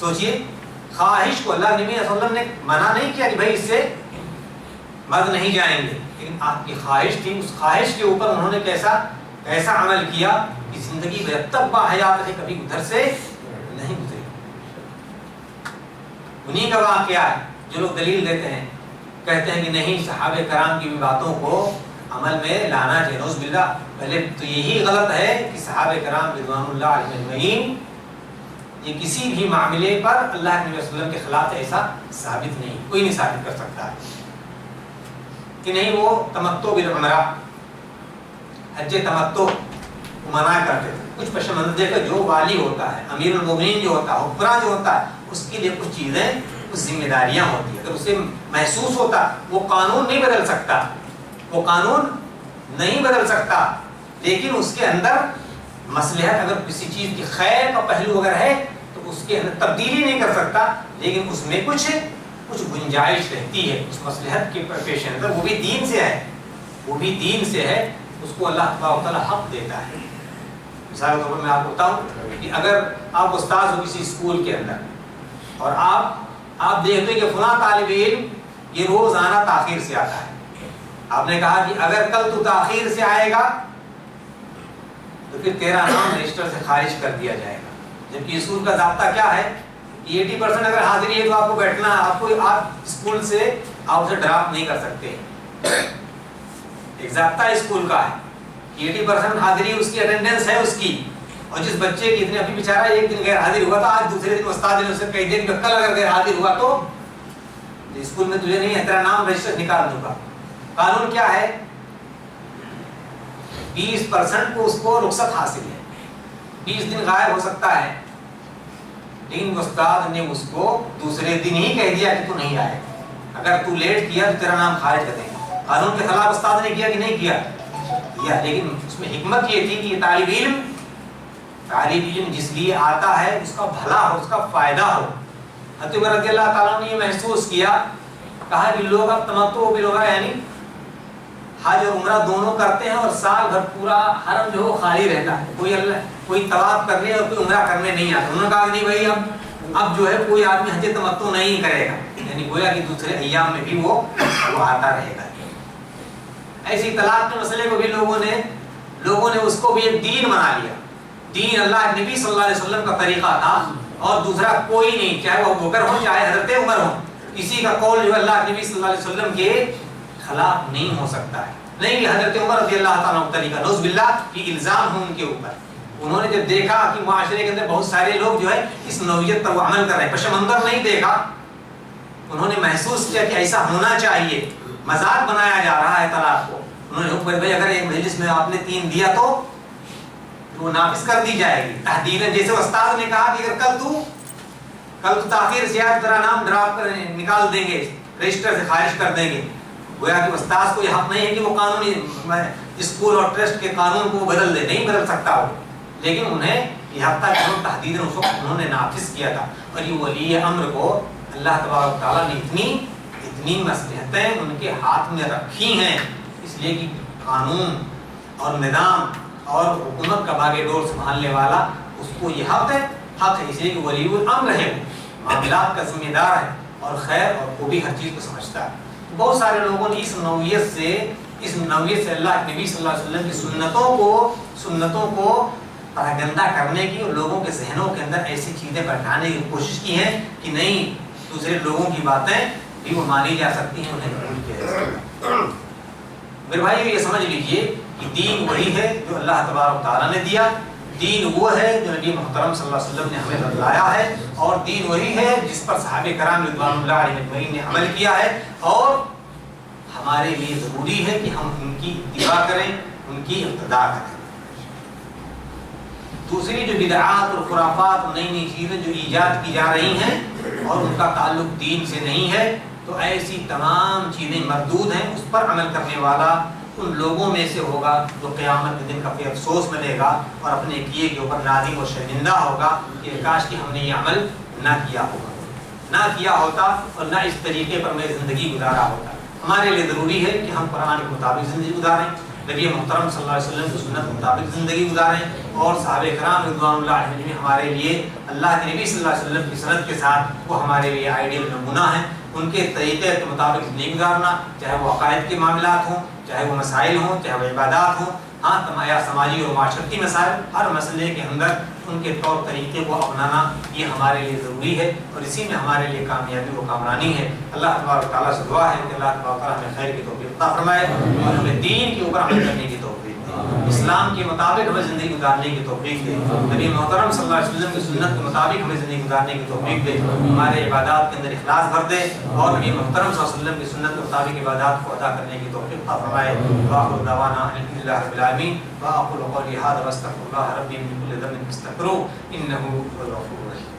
سوچئے، خواہش کو اللہ نبی صلی اللہ علیہ وسلم نے منع نہیں کیا کہ بھائی اس سے مرد نہیں جائیں گے، لیکن آپ کی خواہش تھی، اس خواہش کے اوپر انہوں نے کیسا عمل کیا کہ زندگی میں جب تک باحیات رہے کبھی ادھر سے نہیں انہی کا واقعہ ہے جو لوگ دلیل دیتے ہیں، کہتے ہیں کہ نہیں صحابہ کرام کی بھی باتوں کو عمل میں لانا چاہیے، نعوذ باللہ۔ پہلے تو یہی غلط ہے کہ صحابہ کرام رضوان اللہ علیہم اجمعین یہ کسی بھی معاملے پر اللہ کے نبی صلی اللہ علیہ وسلم کے خلاف ایسا ثابت نہیں، کوئی نہیں ثابت کر سکتا ہے کہ نہیں وہ تمتع بالعمرہ، حج تمتع کو منع کرتے تھے۔ کچھ پس منظر دیکھو، جو والی ہوتا ہے، امیر المومنین جو ہوتا ہے، حکمراں جو ہوتا ہے، اس کے لیے کچھ چیزیں، کچھ ذمہ داریاں ہوتی ہیں۔ اگر اسے محسوس ہوتا، وہ قانون نہیں بدل سکتا، وہ قانون نہیں بدل سکتا، لیکن اس کے اندر مصلحت، اگر کسی چیز کی خیر کا پہلو اگر ہے تو اس کے اندر تبدیلی نہیں کر سکتا، لیکن اس میں کچھ گنجائش رہتی ہے اس مصلحت کے پیش نظر، وہ بھی دین سے ہے، وہ بھی دین سے ہے، اس کو اللہ تبارک و تعالیٰ حق دیتا ہے۔ مثال کے طور پر میں آپ کو بتاؤں کہ اگر آپ استاد ہو کسی اسکول کے اندر اور آپ دیکھتے ہیں کہ فلاں طالب علم یہ روزانہ تاخیر سے آتا ہے، آپ نے کہا کہ اگر کل تو تاخیر سے آئے گا تو پھر تیرا نام رجسٹر سے خارج کر دیا جائے گا، جبکہ اسکول کا ضابطہ کیا ہے؟ 80% اگر حاضری ہے تو آپ کو بیٹھنا، آپ اسکول سے آپ اسے ڈراپ نہیں کر سکتے، ایک ضابطہ اسکول کا ہے، 80% حاضری اس کی اٹینڈنس ہے اس کی، اور جس بچے کی اتنے ابھی بیچارہ ایک دن غیر حاضر ہوا تھا، آج دوسرے دن استاد نے اسے کہہ دیا کہ کل اگر غیر حاضر ہوا تو اسکول میں تجھے نہیں ہے، تیرا نام رجسٹر نکال دوں گا۔ قانون کیا ہے؟ 20% کو اس کو رخصت حاصل ہے، 20 دن غائب ہو سکتا ہے، لیکن استاد نے اس کو دوسرے دن ہی کہہ دیا کہ تو نہیں آئے، اگر تو لیٹ کیا تو تیرا نام خارج کر دیں گے۔ قانون کے خلاف استاد نے کیا کہ نہیں کیا؟ لیکن اس میں حکمت یہ تھی کہ یہ طالب علم جس لیے آتا ہے اس کا بھلا ہو، اس کا فائدہ ہو۔ حضرت عمر رضی اللہ تعالیٰ نے یہ محسوس کیا، کہا کہ لوگ اب تمتع بالعمرہ یعنی حج اور عمرہ دونوں کرتے ہیں اور سال بھر پورا حرم جو خالی رہتا ہے، کوئی طواف کرنے اور کوئی عمرہ کرنے نہیں آتا۔ انہوں نے کہا کہ نہیں بھائی اب جو ہے کوئی آدمی حج تمتع نہیں کرے گا، یعنی گویا کہ دوسرے ایام میں بھی وہ آتا رہے گا۔ ایسی طلاق کے مسئلے کو بھی لوگوں نے اس کو بھی ایک دین بنا لیا، دین اللہ نبی صلی اللہ علیہ وسلم کا طریقہ تھا اور دوسرا کوئی نہیں، چاہے وہ ابوبکر ہو چاہے حضرت عمر ہو، کسی کا قول جو اللہ نبی صلی اللہ علیہ وسلم کے خلاف نہیں ہو سکتا ہے۔ نہیں حضرت عمر رضی اللہ تعالیٰ عنہ طریقہ، نعوذ باللہ کی الزام ہو ان کے اوپر، انہوں نے جب دیکھا کہ معاشرے کے اندر بہت سارے لوگ جو ہے اس نوعیت پر وہ عمل کر رہے ہیں، پس منظر نہیں دیکھا، انہوں نے محسوس کیا کہ ایسا ہونا چاہیے، مذاق بنایا جا رہا ہے طلاق کو۔ انہوں نے حکم بھائی اگر ایک مجلس میں آپ نے 3 دیا تو وہ نافذ کر دی جائے گی تحدیداً، جیسے استاد نے کہا کہ اگر کل تو تاخیر سے آج تیرا نام ڈراپ کر نکال دیں گے، رجسٹر سے خارج کر دیں گے۔ گویا کہ استاد کو یہ حق نہیں ہے کہ وہ قانونی اسکول اور ٹرسٹ کے قانون کو بدل دے، نہیں بدل سکتا وہ، لیکن انہیں یہ حق تھا کہ تحدیداً اس وقت انہوں نے نافذ کیا تھا۔ اور یہ ولی امر کو اللہ تبارک و تعالیٰ نے اتنی مصلحتیں ان کے ہاتھ میں رکھی ہیں، اس لیے کہ قانون اور نظام اور حکومت کا باغ ڈور سنبھالنے والا اس کو یہ حق ہے، اس لیے کہ ولی الامر ہے، وہ معاملات کا ذمہ دار ہے اور خیر اور خوبی ہر چیز کو سمجھتا ہے۔ بہت سارے لوگوں نے اس نوعیت سے اللہ کے نبی صلی اللہ علیہ وسلم کی سنتوں کو پراگندہ کرنے کی اور لوگوں کے ذہنوں کے اندر ایسی چیزیں بیٹھانے کی کوشش کی ہے کہ نہیں دوسرے لوگوں کی باتیں بھی وہ مانی جا سکتی ہیں، انہیں قبول کیا جا سکتا ہے۔ میرے بھائی یہ سمجھ لیجئے کہ دین وہی ہے جو اللہ تبارک و تعالیٰ نے دیا، دین وہ ہے جو نبی محترم صلی اللہ علیہ وسلم نے ہمیں بتلایا ہے، اور دین وہی ہے جس پر صحابہ کرام رضوان اللہ علیہم اجمعین نے عمل کیا ہے، اور ہمارے لیے ضروری ہے کہ ہم ان کی اتباع کریں، ان کی اقتداء کریں۔ دوسری جو بدعات اور خرافات اور نئی چیزیں جو ایجاد کی جا رہی ہیں اور ان کا تعلق دین سے نہیں ہے، تو ایسی تمام چیزیں مردود ہیں، اس پر عمل کرنے والا ان لوگوں میں سے ہوگا جو قیامت کے دن کا پھر افسوس ملے گا اور اپنے کیے کے اوپر نادم و شرمندہ ہوگا کہ کاش کہ ہم نے یہ عمل نہ کیا ہوتا اور نہ اس طریقے پر میں زندگی گزارا ہوتا۔ ہمارے لیے ضروری ہے کہ ہم قرآن کے مطابق زندگی گزاریں، نبی محترم صلی اللہ علیہ وسلم کی سنت کے مطابق زندگی گزاریں، اور صحابہ کرام رضوان اللہ علیہم ہمارے لیے اللہ کے نبی صلی اللہ علیہ وسلم کی سنت کے ساتھ وہ ہمارے لیے آئیڈیل نمونہ ہیں۔ ان کے طریقے کے مطابق زندگی گزارنا، چاہے وہ عقائد کے معاملات ہوں، چاہے وہ مسائل ہوں، چاہے وہ عبادات ہوں، ہاں سماجی اور معاشرتی مسائل، ہر مسئلے کے اندر ان کے طور طریقے کو اپنانا یہ ہمارے لیے ضروری ہے، اور اسی میں ہمارے لیے کامیابی و کامرانی ہے۔ اللہ تبارک و تعالیٰ سے دعا ہے کہ اللہ تبارک و تعالیٰ ہمیں خیر کی توفیق عطا فرمائے اور ہمیں دین کے اوپر عمل کرنے کی توفیق دے، اسلام کے مطابق ہمیں زندگی گزارنے کی توفیق دے، نبی محترم صلی اللہ علیہ وسلم کی سنت کے مطابق ہمیں زندگی گزارنے کی توفیق دے، ہمارے عبادات کے اندر اخلاص بھر دے، اور نبی محترم صلی اللہ علیہ وسلم کی سنت کے مطابق عبادات کو ادا کرنے کی توفیق عطا فرمائے۔ وآخر دعوانا الحمد للہ رب العالمین، وأقول قولي هذا واستغفر الله ربي من كل ذنب فاستغفروه إنه هو الغفور الرحيم۔